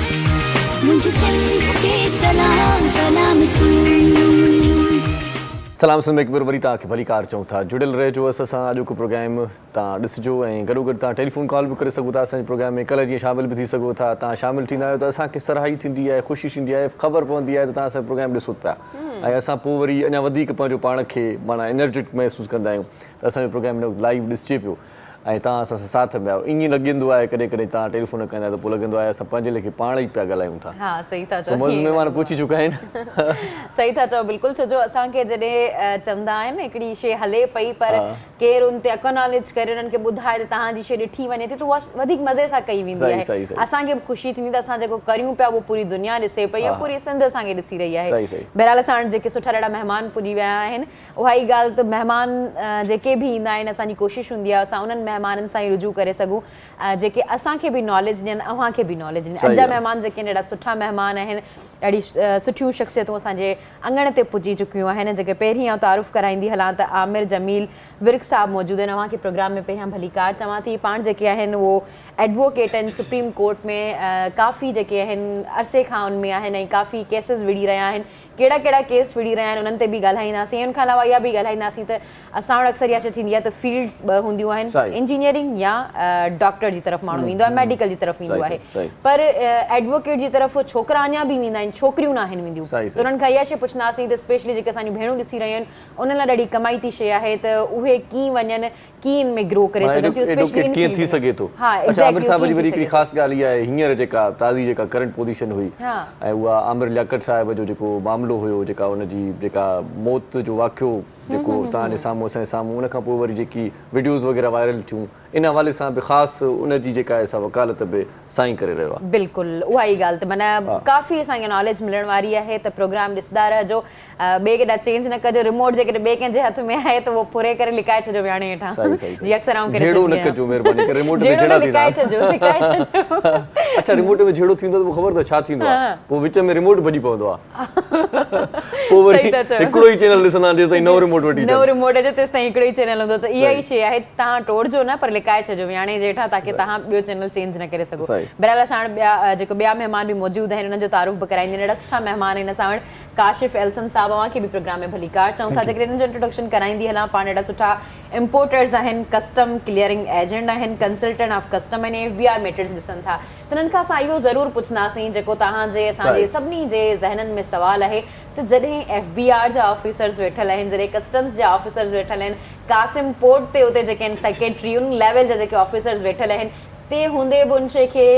मुझे सिंध के सलाम सलाम सिंध। सलाम सिंध में हिकु भेरो वरी तव्हांखे भली कार चऊं था, जुड़ियल रहिजो असां सां। अॼोको प्रोग्राम तव्हां ॾिसिजो ऐं गॾोगॾु तव्हां टेलीफोन कॉल बि करे सघो था असांजे प्रोग्राम में, कल्ह जीअं शामिल बि थी सघो था। तव्हां शामिल थींदा आहियो त असांखे सराही थींदी आहे, ख़ुशी थींदी आहे, ख़बर पवंदी आहे त तव्हां असांजो प्रोग्राम ॾिसो पिया, ऐं असां पोइ वरी अञा वधीक पंहिंजो पाण खे माना एनर्जेटिक महसूसु कंदा आहियूं त असांजो प्रोग्राम लाइव ॾिसिजे पियो ऐं तव्हां असां सां साथ में आहियो। ईअं लॻंदो आहे कॾहिं कॾहिं तव्हां टेलीफोन कंदा आहियो त पोइ लॻंदो आहे असां पंहिंजे लेखे पाण ई पिया ॻाल्हायूं था। हा सही था चओ, मौज़ महिमान पहुची चुका आहिनि। सही था चओ, बिल्कुलु। छो जो असांखे जॾहिं चवंदा आहिनि हिकिड़ी शइ हले पई पर केरु उन ते एक्नॉलेज करे उन्हनि खे ॿुधाए त तव्हांजी शइ ॾिठी वञे थी त उहा वधीक मज़े सां कई वेंदी आहे। असांखे बि ख़ुशी थींदी त असां जेको करियूं पिया उहो पूरी दुनिया ॾिसे पई ऐं पूरी सिंध असांखे ॾिसी रही आहे। बहरहाल असां जेके सुठा ॾाढा महिमान पुॼी विया आहिनि, उहा ई ॻाल्हि त महिमान जेके बि ईंदा आहिनि असांजी कोशिशि हूंदी आहे असां उन्हनि महिमाननि सां ई रुजू करे सघूं जेके असांखे बि नॉलेज ॾियनि, अव्हांखे बि नॉलेज ॾियनि। अॼु जा महिमान जेके आहिनि ॾाढा सुठा महिमान आहिनि, ॾाढी सुठियूं शख़्सियतूं असांजे अंगण ते पुॼी चुकियूं आहिनि। जेके पहिरीं आउं तारुफ़ कराईंदी हलां त आमिर जमील विर्क साहब मौजूदु आहिनि। अव्हांखे प्रोग्राम में पहिरियां भली कार चवां थी, पाण जेके आहिनि उहो एडवोकेट आहिनि सुप्रीम कोर्ट में, काफ़ी जेके आहिनि अरसे खां उन में आहिनि ऐं काफ़ी केसिस विड़ी रहिया आहिनि। कहिड़ा कहिड़ा केस विड़ी रहिया आहिनि उन्हनि ते बि ॻाल्हाईंदासीं। उन खां अलावा इहा बि ॻाल्हाईंदासीं त असां वटि अक्सर इहा शइ थींदी आहे त फील्ड्स ॿ हूंदियूं आहिनि, इंजीनियरिंग या डॉक्टर जी तरफ़ माण्हू ईंदो आहे, मेडिकल जी तरफ़ ईंदो आहे, पर एडवोकेट जी तरफ़ छोकिरा अञा बि वेंदा आहिनि, छोकिरियूं न आहिनि वेंदियूं। त उन्हनि खां इहा शइ पुछंदासीं त स्पेशली जेके असांजी भेणूं ॾिसी रहियूं आहिनि उन्हनि लाइ ॾाढी कमाई थी शइ आहे त उहे कीअं वञनि, कीअं इन में ग्रो करे सघनि थियूं, स्पेशली कीअं थी सघे थो। हा, अच्छा, आमिर साहब जी वरी हिकिड़ी ख़ासि ॻाल्हि इहा आहे, हींअर जेका ताज़ी जेका करंट पोज़ीशन हुई ऐं उहा आमिर लियाकत साहिब जो जेको मामिलो हुयो, जेका हुनजी जेका मौत जो वाक़ियो जेको तव्हांजे साम्हूं असांजे साम्हूं, उन खां पोइ वरी जेकी वीडियोज़ वग़ैरह वायरल थियूं, इन हवाले सां बि ख़ासि उनजी जेका आहे सा वकालत बि साईं करे रहियो आहे। बिल्कुलु उहा ई ॻाल्हि, त माना काफ़ी असांखे नॉलेज मिलण वारी आहे। त प्रोग्राम ॾिसंदा रहिजो, ॿिए केॾा चेंज न कजो, रिमोट जेकॾहिं ॿिए कंहिंजे हथ में आहे त उहो फुरे करे लिकाए छॾियो विहाणे हेठां, जीअं अक्सर आऊं करे झेड़ो न कजो महिरबानी करे, रिमोट ते झेड़ा लिकाए छॾियो, लिकाए छॾियो। अच्छा, रिमोट में झेड़ो थींदो त पोइ ख़बर अथव छा थींदो आहे, पोइ विच में रिमोट भॼी पवंदो आहे, पोइ वरी हिकिड़ो ई चैनल ॾिसंदा जेसिताईं नओं रिमोट वठी नओं रिमोट अचे तेसिताईं हिकिड़ो ई चैनल हूंदो। त इहा ई शइ आहे, तव्हां टोड़जो न पर लिकाए छॾियो विहाणे जे हेठां, ताकी तव्हां ॿियो चैनल चेंज न करे सघो। बहरहाल असां वटि ॿिया महिमान बि मौजूदु आहिनि, उन्हनि जो तारुफ़ बि कराईंदी, ॾाढा सुठा महिमान आहिनि असां वटि। काशिफ़ एल्सन साहब, अव्हांखे बि प्रोग्राम में भली कार चऊं था। जेकॾहिं हिननि जो इंट्रोडक्शन कराईंदी हलां, पाण ॾाढा सुठा इम्पोर्टर्स आहिनि, कस्टम क्लियरिंग एजेंट आहिनि, कंसल्टेंट ऑफ कस्टम आहिनि, FBR मैटर्स ॾिसनि था। त हिननि खां असां इहो ज़रूरु पुछंदासीं जेको तव्हांजे असांजे सभिनी जे ज़हननि में सुवालु आहे, त जॾहिं FBR जा ऑफिसर्स वेठल आहिनि, जॾहिं कस्टम्स जा ऑफिसर्स वेठल आहिनि, कासिम पोर्ट ते उते जेके आहिनि सेक्रेटरी, उन लेवल जा जेके ऑफिसर्स वेठल आहिनि, ते हूंदे बि उन शइ खे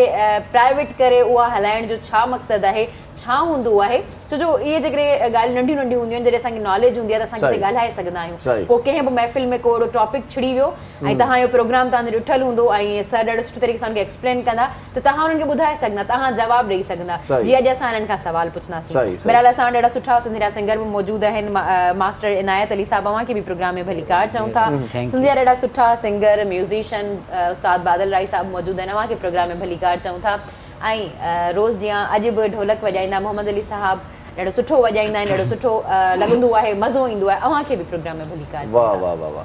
प्राइवेट करे उहा हलाइण जो छा मक़सदु आहे, छा हूंदो आहे? छो जो इहे जेकॾहिं ॻाल्हि नंढियूं नंढियूं हूंदियूं आहिनि, जॾहिं असांखे नॉलेज हूंदी आहे त असां किथे ॻाल्हाए सघंदा आहियूं। पोइ कंहिं बि महफ़िल में को अहिड़ो टॉपिक छिड़ी वियो ऐं तव्हां इहो प्रोग्राम तव्हांजो ॾिठल हूंदो ऐं सर ॾाढो सुठे तरीक़े सां हुनखे एक्सप्लेन कंदा, त तव्हां हुननि खे ॿुधाए सघंदा, तव्हां जवाबु ॾेई सघंदा, जीअं अॼु असां हिननि खां सवाल पुछंदासीं। बहरहाल असां वटि ॾाढा सुठा सिंधिया सिंगर बि मौजूदु आहिनि, मास्टर इनायत अली साहब, अव्हांखे बि प्रोग्राम में भली कार चऊं था। सिंधिया ॾाढा सुठा सिंगर, म्यूज़िशियन उस्ताद बादल राई साहब मौजूदु आहिनि, अव्हांखे प्रोग्राम में भली कार चऊं था। ऐं रोज़ जीअं अॼु बि ढोलक वॼाईंदा मोहम्मद अली साहब, ॾाढो सुठो वॼाईंदा आहिनि, ॾाढो सुठो लॻंदो आहे, मज़ो ईंदो आहे, अव्हांखे बि प्रोग्राम में भली कार। वाह वाह वाह वाह।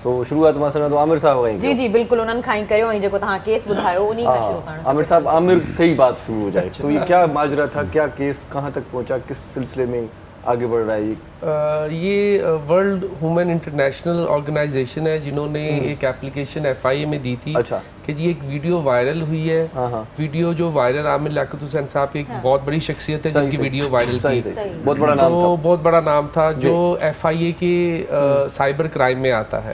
सो शुरुआत मां सम्झां थो आमिर साहब वहीं। जी जी बिल्कुल, उन्हनि खां ई करियो, ऐं जेको तव्हां केस ॿुधायो उन्हीं खां शुरू करणु। आमिर साहब, आमिर से ही बात शुरू हो जाए, तो ये क्या माजरा था, क्या केस कहाँ तक पहुंचा, किस सिलसिले में आगे बढ़ रहा है? ये वर्ल्ड वुमेन इंटरनेशनल ऑर्गेनाइजेशन है, जिन्होंने एक एप्लीकेशन FIA में दी थी। अच्छा। कि जी एक वीडियो वायरल हुई है, वीडियो जो वायरल, आमिर लियाकत हुसैन साहब की एक बहुत बड़ी शख्सियत है जिनकी वीडियो वायरल की, बहुत बड़ा नाम था, बहुत बड़ा नाम था, जो FIA के साइबर क्राइम में आता है।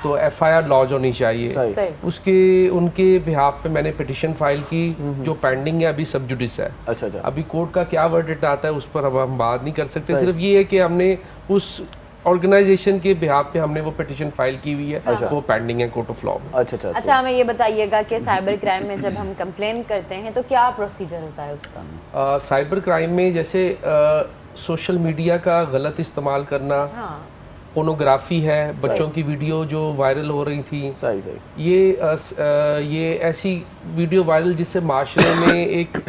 तो FIR लॉन्च होनी चाहिए, उसके उनके बिहाफ पे मैंने पिटिशन फाइल की, जो पेंडिंग है, अभी सब जुडिस है। अच्छा। अभी कोर्ट का क्या वर्डिक्ट आता है उस पर अब हम बात नहीं कर सकते, सिर्फ ये है कि हमने उस ऑर्गेनाइजेशन के बिहाफ पे हमने वो पिटिशन फाइल की हुई है, वो पेंडिंग है कोर्ट ऑफ लॉ में। अच्छा, हमें ये बताइएगा कि साइबर क्राइम में जब हम कंप्लेन करते हैं तो क्या प्रोसीजर होता है उसका? साइबर क्राइम में जैसे सोशल मीडिया का गलत इस्तेमाल करना, पोर्नोग्राफी है, बच्चों की वीडियो जो वायरल हो रही थी, ये ऐसी वीडियो वायरल जिससे माशरे में एक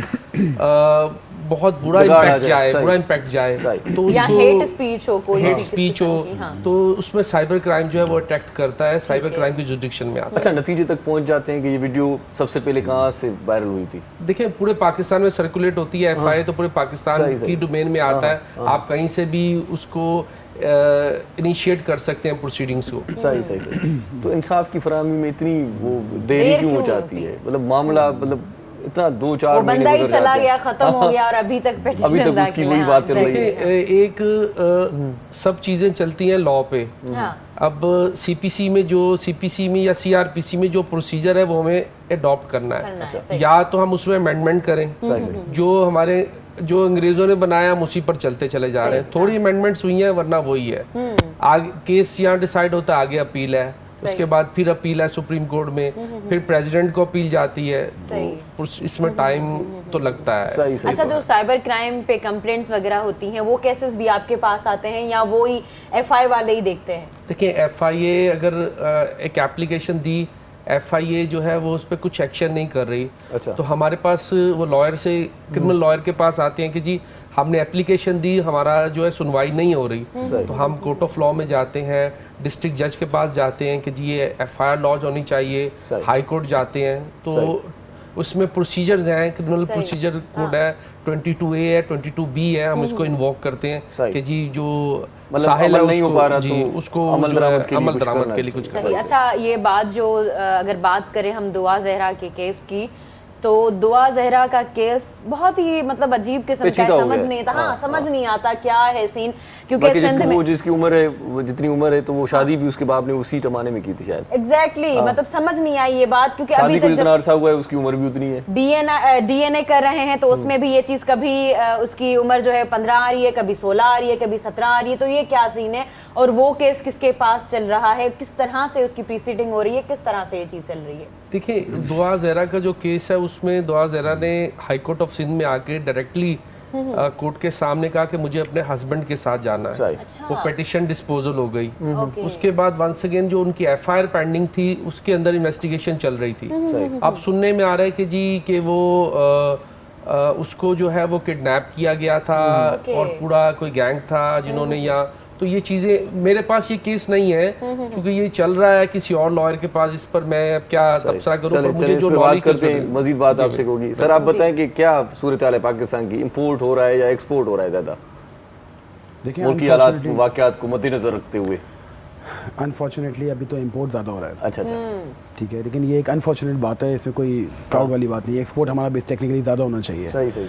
बहुत बुरा इम्पैक्ट जाए, तो उसको हेट स्पीच हो, तो उसमें साइबर क्राइम जो है वो अट्रैक्ट करता है, साइबर क्राइम की जुरिडिक्शन में आता है। अच्छा, नतीजे तक पहुंच जाते हैं कि ये वीडियो सबसे पहले कहाँ से वायरल हुई थी? देखिए, पूरे पाकिस्तान में सर्कुलेट होती है FIA, तो पूरे पाकिस्तान की डोमेन में आता है, आप कहीं से भी उसको इनिशिएट कर सकते हैं प्रोसीडिंग्स को। सही। तो इंसाफ की फराहमी में इतनी वो देरी क्यों हो जाती है? मतलब मामला इतना 2-4 महीने गुजर चला गया, खत्म हो गया और अभी तक उसकी वही बात चल रही है। एक सब चीजें चलती हैं लॉ पे। अब CPC में या CRPC में जो प्रोसीजर है वो हमें अडॉप्ट करना है, या तो हम उसमें अमेंडमेंट करें, जो अंग्रेजों ने बनाया हम उसी पर चलते चले जा रहे हैं, थोड़ी अमेंडमेंट्स हुई हैं, वरना वही है। आगे केस यहाँ डिसाइड होता है, आगे अपील है, उसके बाद फिर अपील है सुप्रीम कोर्ट में, फिर प्रेसिडेंट को अपील जाती है, तो इसमें टाइम तो लगता है। अच्छा, जो साइबर क्राइम पे कंप्लेंट्स वगैरह होती हैं, वो केसेस भी आपके पास आते हैं या वो ही FIA वाले ही देखते हैं? देखिए, FIA अगर एक एप्लीकेशन दी, FIA जो है वो उस पर कुछ एक्शन नहीं कर रही, तो हमारे पास वो लॉयर से, क्रिमिनल लॉयर के पास आते हैं कि जी हमने एप्लीकेशन दी, हमारा जो है सुनवाई नहीं हो रही, तो हम कोर्ट ऑफ लॉ में जाते हैं, डिस्ट्रिक्ट जज के पास जाते हैं कि जी ये FIR लॉन्च होनी चाहिए, हाई कोर्ट जाते हैं, तो उसमें प्रोसीजर्स हैं, क्रिमिनल प्रोसीजर कोड है, 22A है, 22B है, हम इसको इन्वोक करते हैं कि जी जो साहिल है नहीं हो पा रहा जी तो उसको अमल दरामद के लिए कुछ सही। अच्छा, ये बात जो अगर बात करें हम दुआ जहरा के केस की, तो दुआ जहरा का केस बहुत ही मतलब अजीब किस्म का है, समझ नहीं आता। हाँ, समझ नहीं आता क्या है सीन, क्योंकि सिंध में जिसकी उम्र है वो जितनी उम्र है तो वो शादी भी उसके बाप ने उसी जमाने में की थी शायद। एग्जैक्टली मतलब समझ नहीं आई ये बात, क्योंकि शादी अभी को तक जितना अरसा हुआ है उसकी उम्र भी उतनी है। डीएनए कर रहे हैं तो उसमें भी ये चीज कभी उसकी उम्र जो है 15 आ रही है, कभी 16 आ रही है, कभी 17 आ रही है, तो ये क्या सीन है? और वो केस किसके पास चल रहा है, किस तरह से उसकी प्रीसीडिंग हो रही है, किस तरह से ये चीज चल रही है? देखिए, दुआ जहरा का जो केस है उसमें दुआ जहरा ने हाई कोर्ट ऑफ सिंध में आके डायरेक्टली कोर्ट के सामने कहा कि मुझे अपने हस्बैंड के साथ जाना है। अच्छा। वो पिटिशन डिस्पोजल हो गई। उसके बाद वंस अगेन जो उनकी एफआईआर पेंडिंग थी उसके अंदर इन्वेस्टिगेशन चल रही थी। अब सुनने में आ रहा है कि जी कि वो उसको जो है वो किडनैप किया गया था और पूरा कोई गैंग था जिन्होंने यहाँ, तो ये चीज़ें मेरे पास ये केस नहीं है क्योंकि ये चल रहा है किसी और लॉयर के पास, इस पर मैं अब क्या तबसरा करूं, पर मुझे जो नॉलेज करते हैं मजीद बात आपसे होगी। सर आप बताएं कि क्या सूरत हाल है पाकिस्तान की, इंपोर्ट हो रहा है या एक्सपोर्ट हो रहा है ज़्यादा? देखिए मुल्की हालात वाक़यात को मद्देनजर रखते हुए। अनफॉर्चुनेटली अभी तो इंपोर्ट ज़्यादा हो रहा है। अच्छा ठीक है, लेकिन ये एक अनफॉर्चुनेट बात है, इसमें कोई प्राउड वाली बात नहीं है। एक्सपोर्ट हमारा बेस टेक्निकली ज़्यादा होना चाहिए। सही।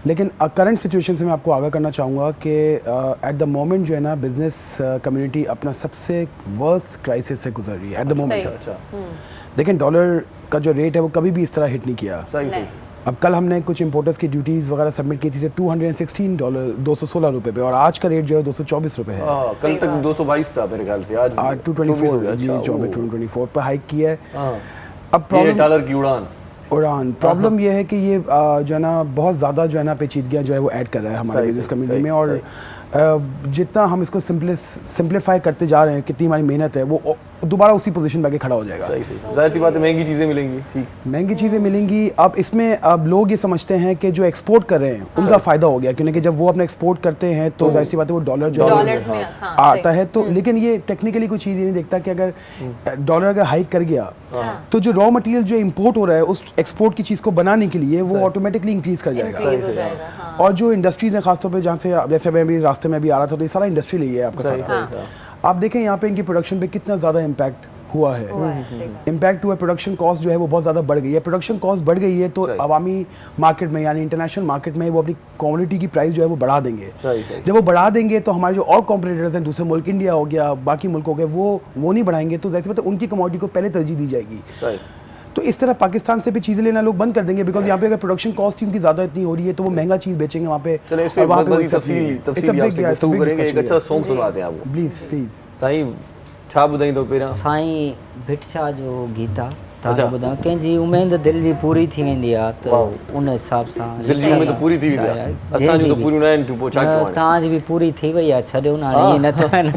लेकिन करंट सिचुएशन से मैं आपको आगाह करना चाहूँगा कि एट द मोमेंट जो है ना बिजनेस कम्युनिटी अपना सबसे वर्स्ट क्राइसिस से गुजर रही है एट द मोमेंट। अच्छा। लेकिन डॉलर का जो रेट है वो कभी भी इस तरह हिट नहीं किया। सही। अब कल हमने कुछ इंपोर्टर्स की ड्यूटीज़ वगैरह सबमिट की थी $216 $216 पे, और आज का रेट जो है $224 है। कल तक 222 था मेरे ख्याल से, आज 224 जी 224 पर हाइक किया है। अब प्रॉब्लम डॉलर की उड़ान प्रॉब्लम ये है कि ये जो है ना बहुत ज़्यादा जो है ना पेचीदगियाँ जो है वो ऐड कर रहा है हमारे बिजनेस कम्युनिटी में, और जितना हम इसको सिंप्लीफाई करते जा रहे हैं, कितनी हमारी मेहनत है, वो दोबारा उसी पोजीशन पे आके खड़ा हो जाएगा। सही। जाहिर सी बात है, महंगी चीज़ें मिलेंगी। ठीक, महंगी चीज़ें मिलेंगी। अब इसमें अब लोग ये समझते हैं कि जो एक्सपोर्ट कर रहे हैं उनका फ़ायदा हो गया, क्योंकि जब वो अपना एक्सपोर्ट करते हैं तो जाहिर सी बात है वो डॉलर जो आता है। तो लेकिन ये टेक्निकली कोई चीज़ ये नहीं देखता कि अगर डॉलर अगर हाइक कर गया तो जो रॉ मटेरियल जो इम्पोर्ट हो रहा है उस एक्सपोर्ट की चीज़ को बनाने के लिए वो ऑटोमेटिकली इंक्रीज कर जाएगा। और जो इंडस्ट्रीज़ हैं खासतौर पर, जहाँ से जैसे मैं भी रास्ते में भी आ रहा था, तो ये सारा इंडस्ट्री ली है आपका सारा। आप देखें यहाँ पे इनकी प्रोडक्शन पे कितना ज़्यादा इम्पैक्ट हुआ है। इम्पैक्ट हुआ, प्रोडक्शन कॉस्ट जो है वो बहुत ज़्यादा बढ़ गई है। प्रोडक्शन कॉस्ट बढ़ गई है तो अवामी मार्केट में यानी इंटरनेशनल मार्केट में वो अपनी कमोडिटी की प्राइस जो है वो बढ़ा देंगे। जब वो बढ़ा देंगे तो हमारे जो और कॉम्पिटिटर्स हैं दूसरे मुल्क, इंडिया हो गया, बाकी मुल्क हो गए, वो नहीं बढ़ाएंगे, तो जैसे मतलब उनकी कमोडिटी को पहले तरजीह दी जाएगी। तो इस तरह पाकिस्तान से भी चीज़ें लेना लोग बंद कर देंगे, बिकॉज यहाँ पे अगर प्रोडक्शन कॉस्ट उनकी ज़्यादा इतनी हो रही है तो वो महंगा चीज़ बेचेंगे वहाँ पे। चलिए इस पे तफसील आपसे गुफ्तगू करेंगे। एक अच्छा सॉन्ग सुनाते हैं आपको प्लीज़। साईं छा ॿुधाई तो पहिरियां साईं भिटशा जो गीत आहे तव्हां ॿुधायो, कंहिंजी उमेद दिलि जी पूरी थी वेंदी आहे त उन हिसाब सां दिलि जी उमेद पूरी थी वेंदी आहे, असांजी त पूरी न आहिनि, पोइ छा कयूं? तव्हांजी बि पूरी थी वई आहे, छॾियो न, हाणे ईअं नथो आहे न।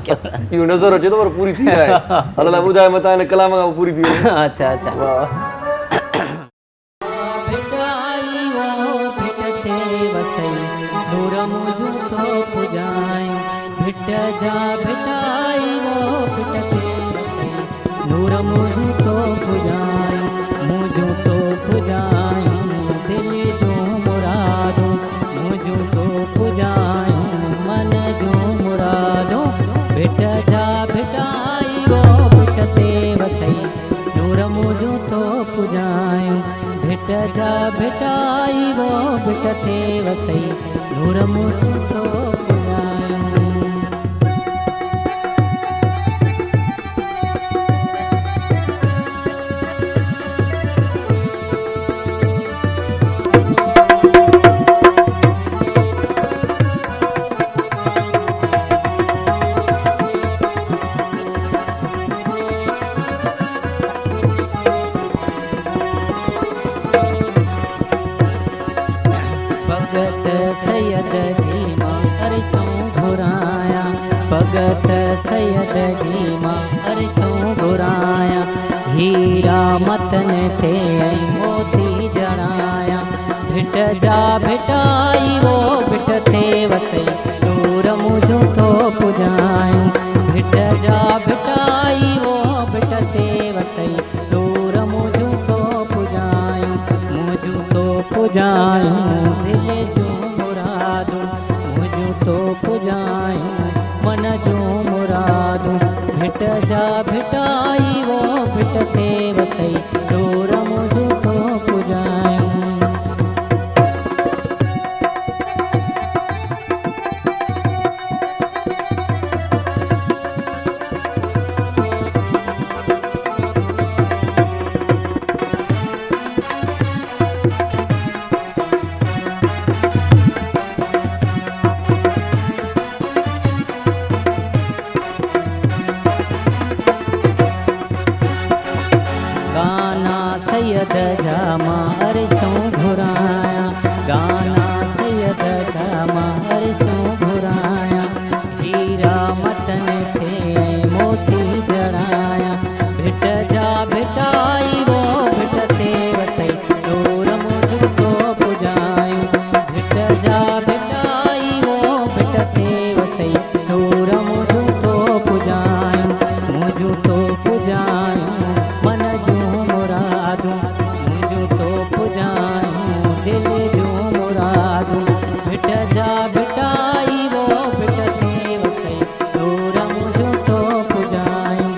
इहो नज़र अचे थो पर पूरी थी आहे। अलाह ॿुधाए मतां हिन कलाम खां पूरी थी वई। अच्छा जा भेटाई वो भिटते वसई नूर मुझ तो भगत सैयद जी मां अरशों घुराया, हीरा मतन थे मोती जड़ाया, भिट जा भिटाई वो भिट थे वसई नूर मुझो तो पुजायूं, भिट जा भिटाई वो भिट थे वसई नूर मुझो तो पुजायूं, मुझ पुजायूं दिल जो मुरादूं मुझूं तो पुजायूं मन जो मुरादूं भिट जा भिटाई वो भिट ते वसई डोर मुझूं तो पुजायूं गाना सैयद जामा अरशों घुराया गाना सैयद जामा अरशों घुराया हीरा मतन थे मोती जड़ाया भिट जा भिटाई वो भिट ते वसई डोर मुझ तो पुजायूं भिट जा भिटाई वो भिट ते वसई डोर मुझ तो पुजायूं मुझ तो पुजायूं मन जो मुरादूं मुझ तो पुजायूं दिल जो मुरादूं भिट जा भिटाई वो भिट ते वसई डोर मुझ तो पुजायूं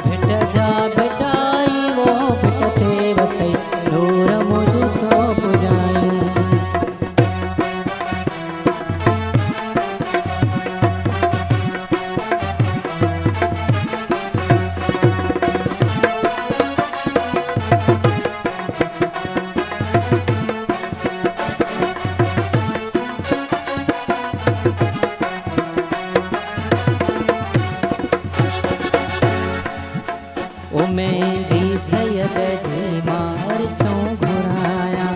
भिट जा भिटाई वो भिट ते वसई डोर मुझ तो पुजायूं उमेदी सैयद जी मां अरशों घुराया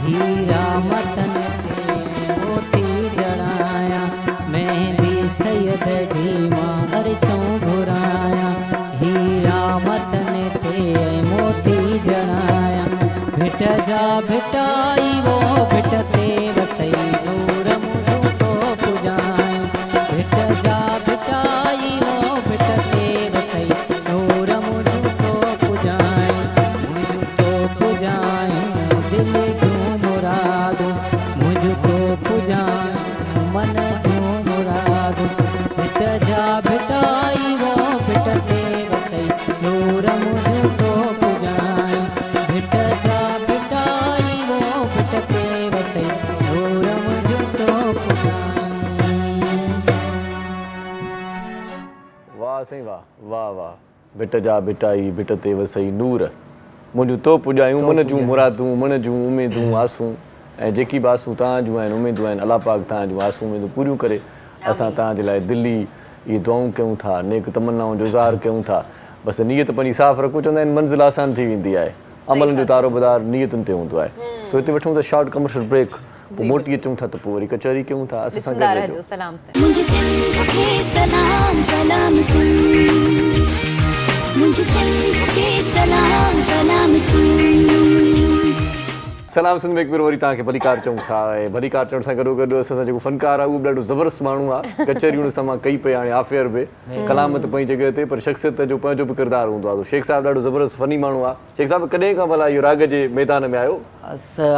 हीरा मतन थे मोती जड़ाया मेहंदी सैयद जी मां अरशों घुराया हीरा मतन थे मोती जड़ाया भिट जा भिटाई वो भिट ते वसई डोर मुझ तो पुजायूं भिट जा भिटाई वो भिट ते वसई डोर मुझ तो पुजायूं मुझ तो पुजायूं दिल जो मुरादूं मुझ तो पुजायूं मन जो मुरादूं भिट जा भिटाई वो भिट ते वसई डोर मुझ तो पुजायूं भिट जा भिटाई वो भिट ते वसई डोर मुझ तो पुजायूं वाह साईं वाह वाह वाह भिट जा भिटाई भिट ते वसई नूर मुंहिंजूं तो पुॼायूं मन जूं मुरादूं मन जूं उमेदूं आसूं ऐं जेकी बि आसूं तव्हांजूं आहिनि उमेदूं आहिनि अलाह पाक तव्हांजूं आसूं उमेदूं पूरियूं करे असां तव्हांजे लाइ दिल्ली इहे दुआऊं कयूं था नेक तमन्नाऊं जो इज़हार कयूं था बसि नियत पंहिंजी साफ़ रखो चवंदा आहिनि मंज़िल आसान थी वेंदी आहे अमलनि जो तारोबदार नियतुनि ते हूंदो आहे सो हिते वठूं था शॉर्ट कमर्शियल ब्रेक पोइ मोटी अचूं था त पोइ वरी कचहरी कयूं था असां सां गॾु रहजो। सलाम से मुझे सिंध के सलाम सलाम सिंध मुझे सिंध के सलाम सलाम सिंध सलाम सिंध में हिकु भेरो वरी तव्हांखे भलीकार चऊं था ऐं भलीकार चवण सां गॾोगॾु असां सां जेको फ़नकार आहे उहो बि ॾाढो ज़बरदस्त माण्हू आहे कचहरी हुन सां मां कई पई हाणे आफ़ेयर बि कलामत पंहिंजी जॻह ते पर शख़्सियत जो पंहिंजो बि किरदारु हूंदो आहे शेख साहिबु ॾाढो ज़बरदस्त फ़नी माण्हू आहे शेख साहिबु कॾहिं खां भला इहो राग जे मैदान में आयो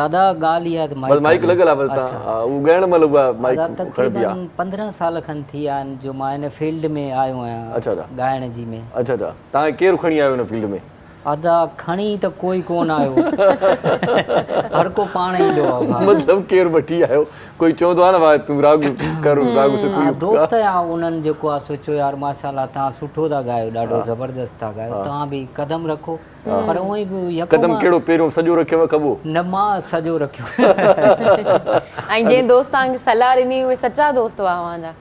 अदा ॻाल्हि इहा बसि माइक लॻल आहे बसि तव्हां उहो ॻाइण महिल उहा माइक खणबी आहे तक़रीबन 15 साल खनि थी विया आहिनि जो मां हिन फील्ड में आयो आहियां अच्छा अच्छा ॻाइण जी में अच्छा अच्छा तव्हां केरु खणी आयो हिन फील्ड में अदा खणी त कोई कोन आयो हर को पाण ईंदो आहे भाउ। मतिलबु केरु वठी आयो कोई चवंदो आहे न भाई तूं राग कर राग सिखी दोस्त आहे उन्हनि जेको आहे सोचियो यार माशाल्लाह तव्हां सुठो था ॻायो ॾाढो ज़बरदस्त था ॻायो तव्हां बि कदम रखो पर उअं ई बि कदम कहिड़ो पहिरियों सॼो रखियव खॿो न मां सॼो रखियो ऐं जंहिं दोस्त तव्हांखे सलाह ॾिनी उहे सचा दोस्त हुआ तव्हांजा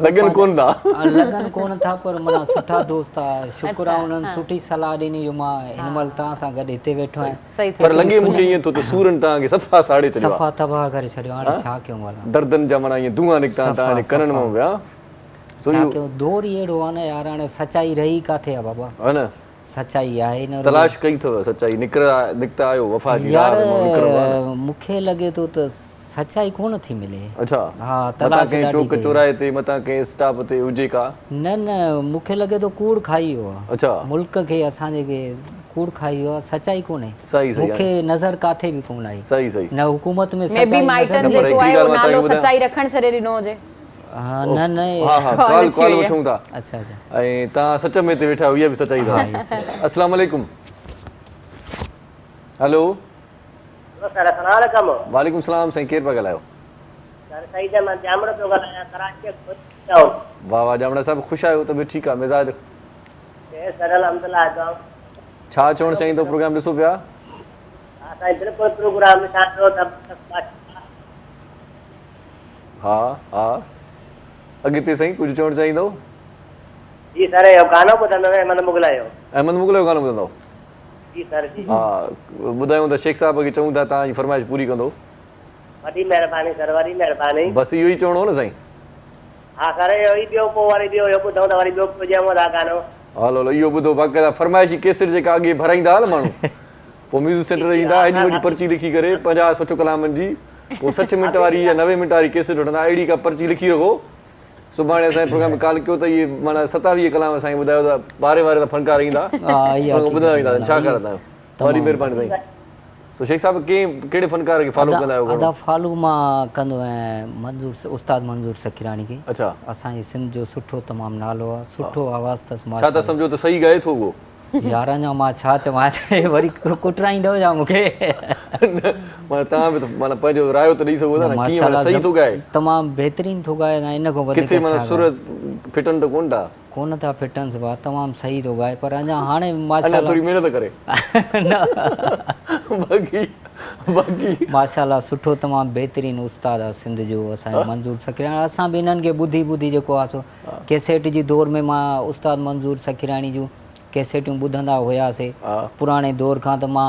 लगन कोन था लगन कोन था पर माना सुठा दोस्त आहे शुक्र आहे उन्हनि सुठी सलाह ॾिनी जो मां हिन महिल तव्हां सां गॾु हिते वेठो आहियां पर लॻे मूंखे ईअं थो त सूरनि तव्हांखे सफ़ा साड़े छॾियो सफ़ा तबाह करे छॾियो हाणे छा कयूं भला दर्दनि जा माना ईअं धुआं निकिता तव्हांजे कननि मां विया छा कयूं दौर ई अहिड़ो आहे न यार हाणे सचाई रही किथे आहे बाबा है न सचाई आहे न तलाश कई अथव सचाई निकिता आहियो वफ़ा जी यार मूंखे लॻे थो त सचाई कोन थी मिले अच्छा हा मतां तलाश कंहिं चौक चौराहे ते मतां कंहिं स्टाफ ते हुजे का न न मूंखे लॻे थो कूड़ खाई वियो आहे अच्छा मुल्क खे असांजे खे कूड़ खाई हो सच्चाई कोन्हे सही सही मूंखे नज़र काथे बि कोन आई सही सही न हुकूमत में मे बि सच्चाई माइटन नज़र जेको आहे उहो नालो सच्चाई रखण छॾे ॾिनो हुजे हाँ न न हाँ हाँ कॉल कॉल वठूं था अच्छा अच्छा ऐं तव्हां सच में ते वेठा इहा बि सच्चाई अथव अस्सलाम वालेकुम हेलो सर अस्सलाम वालेकुम वालेकुम सलाम साईं केरु पिया ॻाल्हायो सर सही है मैं जामड़ तो गलाया कराची जाओ वाह वाह जामड़ा साहब ख़ुशि आहियो तबियत ठीकु आहे मिज़ाज सर अल्हम्दुलिल्लाह जाओ छा चवणु चाहींदो प्रोग्राम ॾिसो पिया असां बिल्कुल प्रोग्राम में साथ हो तब हा हा अॻिते साईं कुझु चवणु चाहींदो जी सर यो गानो ॿुधंदो मन मोकिलायो अहमद मुगल जो गानो ॿुधंदो जी सर जी हा ॿुधायूं त शेख साहिब खे चऊं था तव्हांजी फरमाइश पूरी कंदो वॾी महिरबानी सर वॾी महिरबानी बसि इहो ई चवणो हो न साईं हाँ सर यो ई ॿियो पोइ वरी ॿियो ॿुधूं त वरी ॿियो ॿुधायूं था गानो हलो हलो इहो ॿुधो बाक़ाइदा फरमाइशी केसर जेका अॻे भराईंदा न माण्हू पोइ म्यूज़िक सेंटर ईंदा एॾी वॾी पर्ची लिखी करे 50-60 कलामनि जी पोइ 60 मिंट वारी या 90 मिंट वारी केसर वठंदा अहिड़ी का पर्ची लिखी रखो सुभाणे असांजे प्रोग्राम में कॉल कयो त इहे माना 27 कलाम साईं ॿुधायो त ॿारहें त फनकार ईंदा ॿुधायो ईंदा छा कंदा आहियो वॾी महिरबानी साईं सो शेख साहिब कहिड़े फनकार खे फॉलो कंदा आहियो अदा फॉलो मां कंदो आहियां मंजूर उस्ताद मंजूर सखीराणी खे अच्छा असांजे सिंध जो सुठो तमामु नालो आहे सुठो आवाज़ अथसि छा त सम्झो त सही ॻाए थो उहो यार अञा मां छा चवां वरी कुटराईंदव छा मूंखे माना तव्हां बि त माना पंहिंजो रायो त ॾेई सघो था न कीअं माना सही थो ॻाए तमामु बहितरीन थो ॻाए न इन खां वधीक किथे माना सुर फिटनि त कोन था कोन था फिटन्स भाउ तमामु सही थो ॻाए पर अञा हाणे अञा माशाल्लाह थोरी महिनत करे बाक़ी बाक़ी माशाल्लाह सुठो तमामु बहितरीन उस्ताद आहे सिंध जो असांजो मंजूर सखीराणी असां बि इन्हनि खे ॿुधी ॿुधी जेको आहे सो कैसेट जी दौर में मां उस्ताद मंजूर सखीराणी जूं कैसेटूं ॿुधंदा हुयासीं पुराणे दौर खां त मां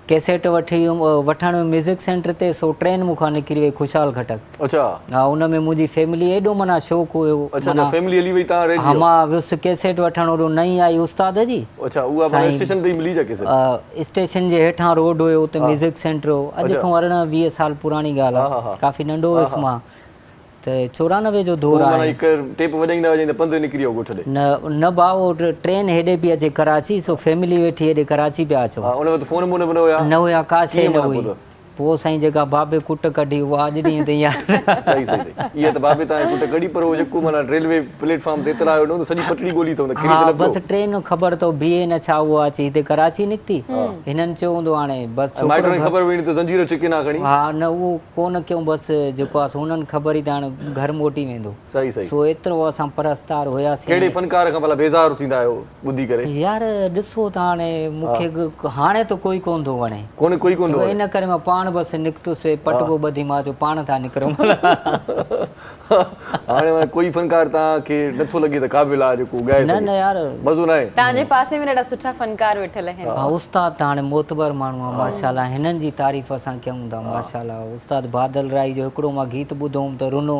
कैसेट वठण म्यूज़िक सेंटर ते सो ट्रेन मूंखां निकिरी वई ख़ुशहाल खटक अच्छा हा उन में मुंहिंजी फैमिली एॾो माना शौक़ु हुयो अच्छा फैमिली हली वई तव्हां रेडियो हा मां वियुसि कैसेट वठण ओॾो नई आई उस्ताद जी अच्छा उहा माना स्टेशन ते मिली जा कैसेट स्टेशन जे हेठां रोड हुयो उते म्यूज़िक सेंटर हो अॼु खां 18-20 साल पुराणी ॻाल्हि आहे काफ़ी नंढो हुयुसि मां त 94 जो दौर आहे हिकु टेप वॼाईंदा वॼाईंदा पंधु निकिरी वियो ॻोठ ॾे न भाउ ट्रेन हेॾे पई अचे कराची सो फैमिली वेठी हेॾे कराची पिया अचो उन वक़्तु फोन बोन न हुया न हुया का शइ न हुई पोइ साईं जेका बाबे कुट कढी उहा अॼु ॾींहं ताईं यार सही सही इहा त बाबे तव्हांजी कुट कढी पर उहो जेको माना रेलवे प्लेटफॉर्म ते इतला आयो न सॼी पटड़ी ॻोल्ही अथव त हा बसि ट्रेन ख़बर अथव बीहे न छा उहा अची हिते कराची निकिती हिननि चयो हूंदो हाणे बसि माइटनि खे ख़बर पई त ज़ंजीर चिके न खणी हा न उहो कोन कयूं बसि जेको आहे हुननि ख़बर ई त हाणे घर मोटी वेंदो सही सही सो एतिरो असां परस्तार हुयासीं कहिड़े फनकार खां भला बेज़ार थींदा आहियो ॿुधी करे यार ॾिसो त हाणे मूंखे हाणे त कोई कोन थो वणे कोन कोई कोन थो इन करे मां पाण बसि निकितुसि पटको ॿधी मां चयो पाण था निकिरूं हाणे मां कोई फनकार तव्हांखे नथो लॻे त क़ाबिल आहे जेको ॻाए न न यार मज़ो न आहे तव्हांजे पासे में ॾाढा सुठा फनकार वेठल आहिनि हा उस्ताद त हाणे मोतबर माण्हू आहे माशाल्लाह हिननि जी तारीफ़ असां कयूं था माशाल्लाह उस्ताद बादल राय जो हिकिड़ो मां गीत ॿुधो त रुनो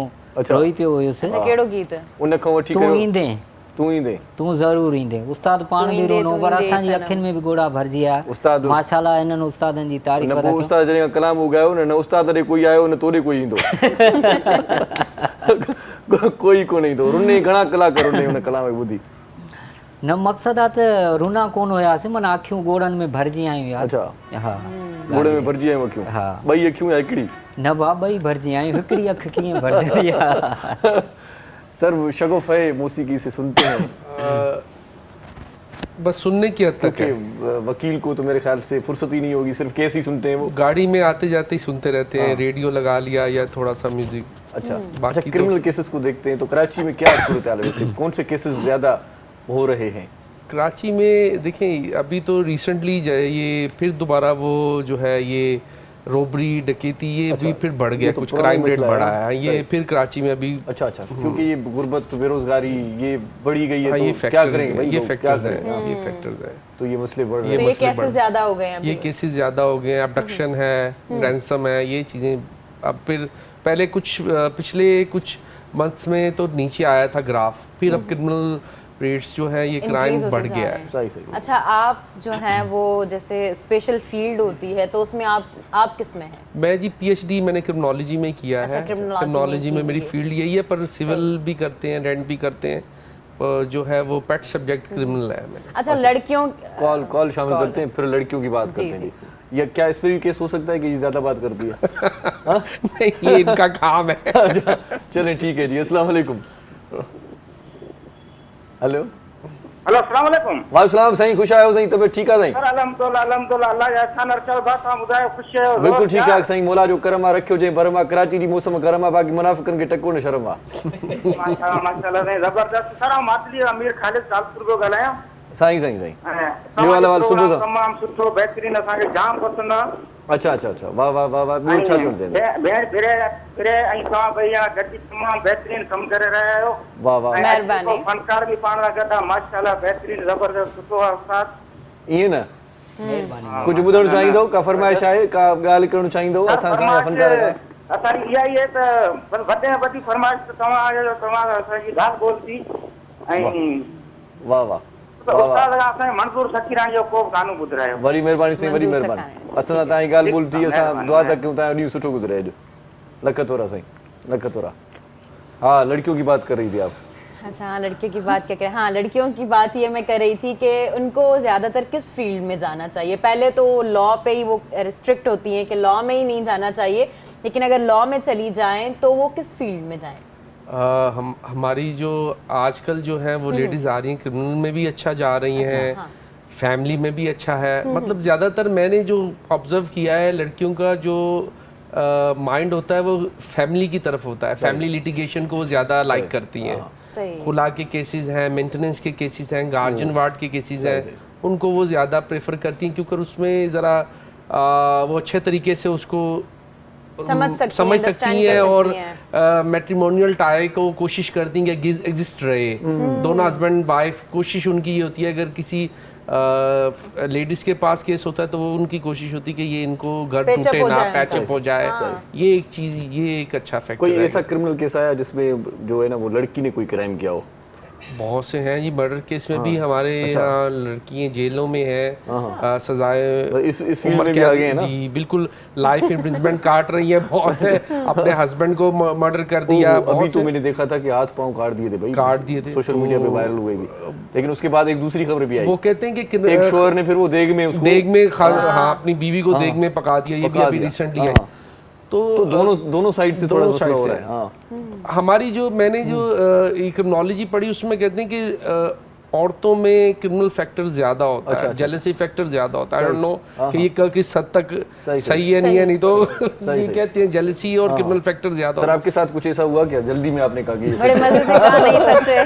रोई पियो हुयुसि कहिड़ो गीत उन खां वठी तूं ईंदे तूं ज़रूर ईंदे उस्ताद पाण बि रोनो पर असांजी अखियुनि में बि गोड़ा भरिजी विया उस्ताद माशाल्लाह इन्हनि उस्तादनि जी तारीफ़ न पोइ उस्ताद जॾहिं कलाम ॻायो न उस्ताद ॾे कोई आयो न तोॾे कोई ईंदो कोई कोन ईंदो रुने घणा कलाक रुने हुन कलाम खे ॿुधी न मक़सदु आहे त रुना कोन हुयासीं माना अखियूं गोड़नि में भरिजी आयूं यार अच्छा हा गोड़े में भरिजी आयूं अखियूं हा ॿई अखियूं या हिकिड़ी न भाउ ॿई भरिजी आयूं हिकिड़ी अखि कीअं भरिजंदी आहे सर शगुफ़ है मौसीकी से सुनते हैं बस सुनने की हद तक है वकील को तो मेरे ख्याल से फुर्सत ही नहीं होगी सिर्फ केस ही सुनते हैं वो गाड़ी में आते जाते ही सुनते रहते हैं रेडियो लगा लिया या थोड़ा सा म्यूजिक अच्छा बाकी क्रिमिनल केसेस को देखते हैं तो कराची में क्या सूरत हाल है वैसे कौन से केसेस ज़्यादा हो रहे हैं कराची में देखें अभी तो रिसेंटली ये फिर दोबारा वो जो है ये रोबरी डकैती ये भी फिर बढ़ गया कुछ क्राइम रेट बढ़ा है ये फिर कराची में अभी अच्छा क्योंकि ये गुर्बत बेरोजगारी ये बढ़ी गई है तो क्या करें ये फैक्टर्स है ये फैक्टर्स है तो ये मसले बढ़ रहे हैं ये केसेस ज़्यादा हो गए हैं ये केसेस ज़्यादा हो गए हैं अबडक्शन है रैंसम है ये चीज़ें अब फिर पहले कुछ पिछले कुछ मंथ्स में तो नीचे आया था ग्राफ फिर अब क्रिमिनल रेट्स जो है ये क्राइम बढ़ गया है सही सही अच्छा आप जो हैं वो जैसे स्पेशल फील्ड होती है तो उसमें आप किस में हैं मैं जी पीएचडी मैंने क्रिमिनोलॉजी में किया है क्रिमिनोलॉजी में मेरी फील्ड यही है पर सिविल भी करते हैं रेंट भी करते हैं जो है वो पेट सब्जेक्ट क्रिमिनल है। अच्छा, लड़कियों कॉल शामिल करते हैं, फिर लड़कियों की बात करते हैं जी। या क्या इस पे भी केस हो सकता है कि ये ज्यादा बात करती है? हाँ? नहीं, ये इनका काम है। अच्छा, चलें ठीक है जी। अस्सलाम वालेकुम। हेलो हेलो, अस्सलाम वालेकुम। वालेकुम सलाम साईं, खुश आयो साईं, तबियत ठीक है साईं? सर अल्हम्दुलिल्लाह अल्हम्दुलिल्लाह, अल्लाह जा एहसान अरशद बा, तव्हां ॿुधायो ख़ुशि आहियो? बिल्कुल ठीक है साईं, मौला जो करम आहे, रखियो जे बरमा, कराची जी मौसम गरम आहे, बाक़ी मुनाफ़िकनि खे टको न शर्म आहे। माशाल्लाह माशाल्लाह साईं, ज़बरदस्त। सर मातली अमीर ख़ालिद सालपुर पियो ॻाल्हायां। साईं साईं साईं तव्हांजो सुबह प्रोग्राम तमामु सुठो बहितरीन, असांखे जाम पसंदि आहे। अच्छा अच्छा अच्छा, वाह वाह वाह वाह, ॿियो छा चवणु चाहींदा? भेण फिरे ऐं तव्हां ॿई ॼणा गॾिजी तमामु बहितरीन कमु करे रहिया आहियो। वाह वाह, महिरबानी। फनकार बि पाण सां गॾु आहे, माशाल्लाह बहितरीन ज़बरदस्त सुठो आहे उस्ताद। ईअं न कुझु ॿुधणु चाहींदो, का फरमाइश आहे, का ॻाल्हि करणु चाहींदो असां खां फनकार खां? असांजी इहा ई आहे त वॾे में वॾी फरमाइश त तव्हां असांजी ॻाल्हि ॿोलती ऐं वाह वाह, मंज़ूर सखीराणी जो को गानो ॿुधायो। वरी महिरबानी साईं, वरी महिरबानी। असां सां तव्हांजी ॻाल्हि ॿोल थी, असां दुआ था कयूं तव्हांजो ॾींहुं सुठो गुज़रे अॼु। लख तोरा साईं, लख तोरा। हाँ, लड़कियों की बात कर रही थी आप। अच्छा, लड़कियों की बात क्या करें। हाँ, लड़कियों की बात ये मैं कर रही थी कि उनको ज़्यादातर किस फील्ड में जाना चाहिए। पहले तो लॉ पे ही वो रिस्ट्रिक्ट होती हैं कि लॉ में ही नहीं जाना चाहिए, लेकिन अगर लॉ में चली जाएं तो वो किस फील्ड में जाएं? हमारी जो आजकल जो है वो लेडीज़ आ रही हैं, क्रिमिनल में भी अच्छा जा रही हैं, हाँ। फैमिली में भी अच्छा है। मतलब ज़्यादातर मैंने जो ऑब्ज़र्व किया है, लड़कियों का जो माइंड होता है वो फैमिली की तरफ होता है। फैमिली लिटिगेशन को वो ज़्यादा लाइक करती हैं। खुला के केसेस हैं, मेंटेनेंस के केसेस हैं, गार्जियन वार्ड के केसेस हैं, उनको वो ज़्यादा प्रेफर करती हैं, क्योंकि उसमें ज़रा वो अच्छे तरीके से उसको समझ सकती हैं और मैट्रिमोनियल टाई को कोशिश करती हैं कि एग्जिस्ट रहे। दोनों हस्बैंड वाइफ, कोशिश उनकी ये होती है, अगर किसी लेडीज के पास केस होता है तो वो उनकी कोशिश होती है कि ये इनको घर टूटे ना, पैचअप हो जाए। ये एक चीज़, ये एक अच्छा फैक्टर है। कोई ऐसा क्रिमिनल केस आया जिसमें जो है ना वो लड़की ने कोई क्राइम किया हो? बहुत से हैं जी, मर्डर केस में भी हमारे यहाँ लड़कियाँ जेलों में हैं, सजाएं इस फील्ड में भी आ गए हैं ना जी, बिल्कुल लाइफ इम्प्रिजनमेंट काट रही है। बहुत है, अपने हस्बैंड को मर्डर कर दिया। अभी तो मैंने देखा था कि हाथ पांव काट दिए थे भाई, काट दिए थे, सोशल मीडिया पे वायरल हुए भी। लेकिन उसके बाद एक दूसरी खबर भी आई, वो कहते हैं कि एक शोहर ने फिर वो देग में हाँ अपनी बीवी को देग में पका दिया। ये भी अभी रिसेंटली आई। तो दोनों साइड से थोड़ा मसला हो रहा है। हाँ, हमारी जो मैंने जो क्रिमिनोलॉजी पढ़ी उसमें कहते हैं कि औरतों में क्रिमिनल फैक्टर ज्यादा होता है, जेलसी फैक्टर ज्यादा होता है। आई डोंट नो कि ये किस हद तक सही है नहीं है, नहीं तो ये कहते हैं जेलसी और क्रिमिनल फैक्टर ज्यादा। सर आपके साथ कुछ ऐसा हुआ क्या? जल्दी में आपने कहा कि बड़े मजे से कहा, नहीं सच है।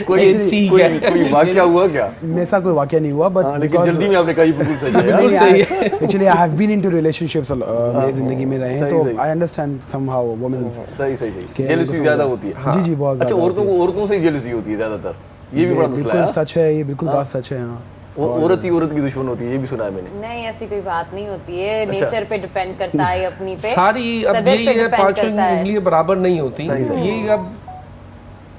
कोई वाकया हुआ क्या? मेरे साथ कोई वाकया नहीं हुआ, बट लेकिन जल्दी में आपने कहा बिल्कुल सही है। बिल्कुल सही है। Actually I have been into relationships मेरी जिंदगी में रहे हैं, तो आई अंडरस्टैंड समहाउ वुमेन। सही जेलसी ज्यादा होती है। जी जी, बहुत अच्छा, औरतों से जेलसी होती है ज्यादातर, ये भी बड़ा मसला है। बिल्कुल सच है, ये बिल्कुल बात सच है। हाँ, औरत की दुश्मन होती है, ये भी सुना है मैंने। नहीं, ऐसी कोई बात नहीं होती है, नेचर पे डिपेंड करता है, अपनी पे सारी। अब यही है, पांचों उंगलियां बराबर नहीं होती। ये अब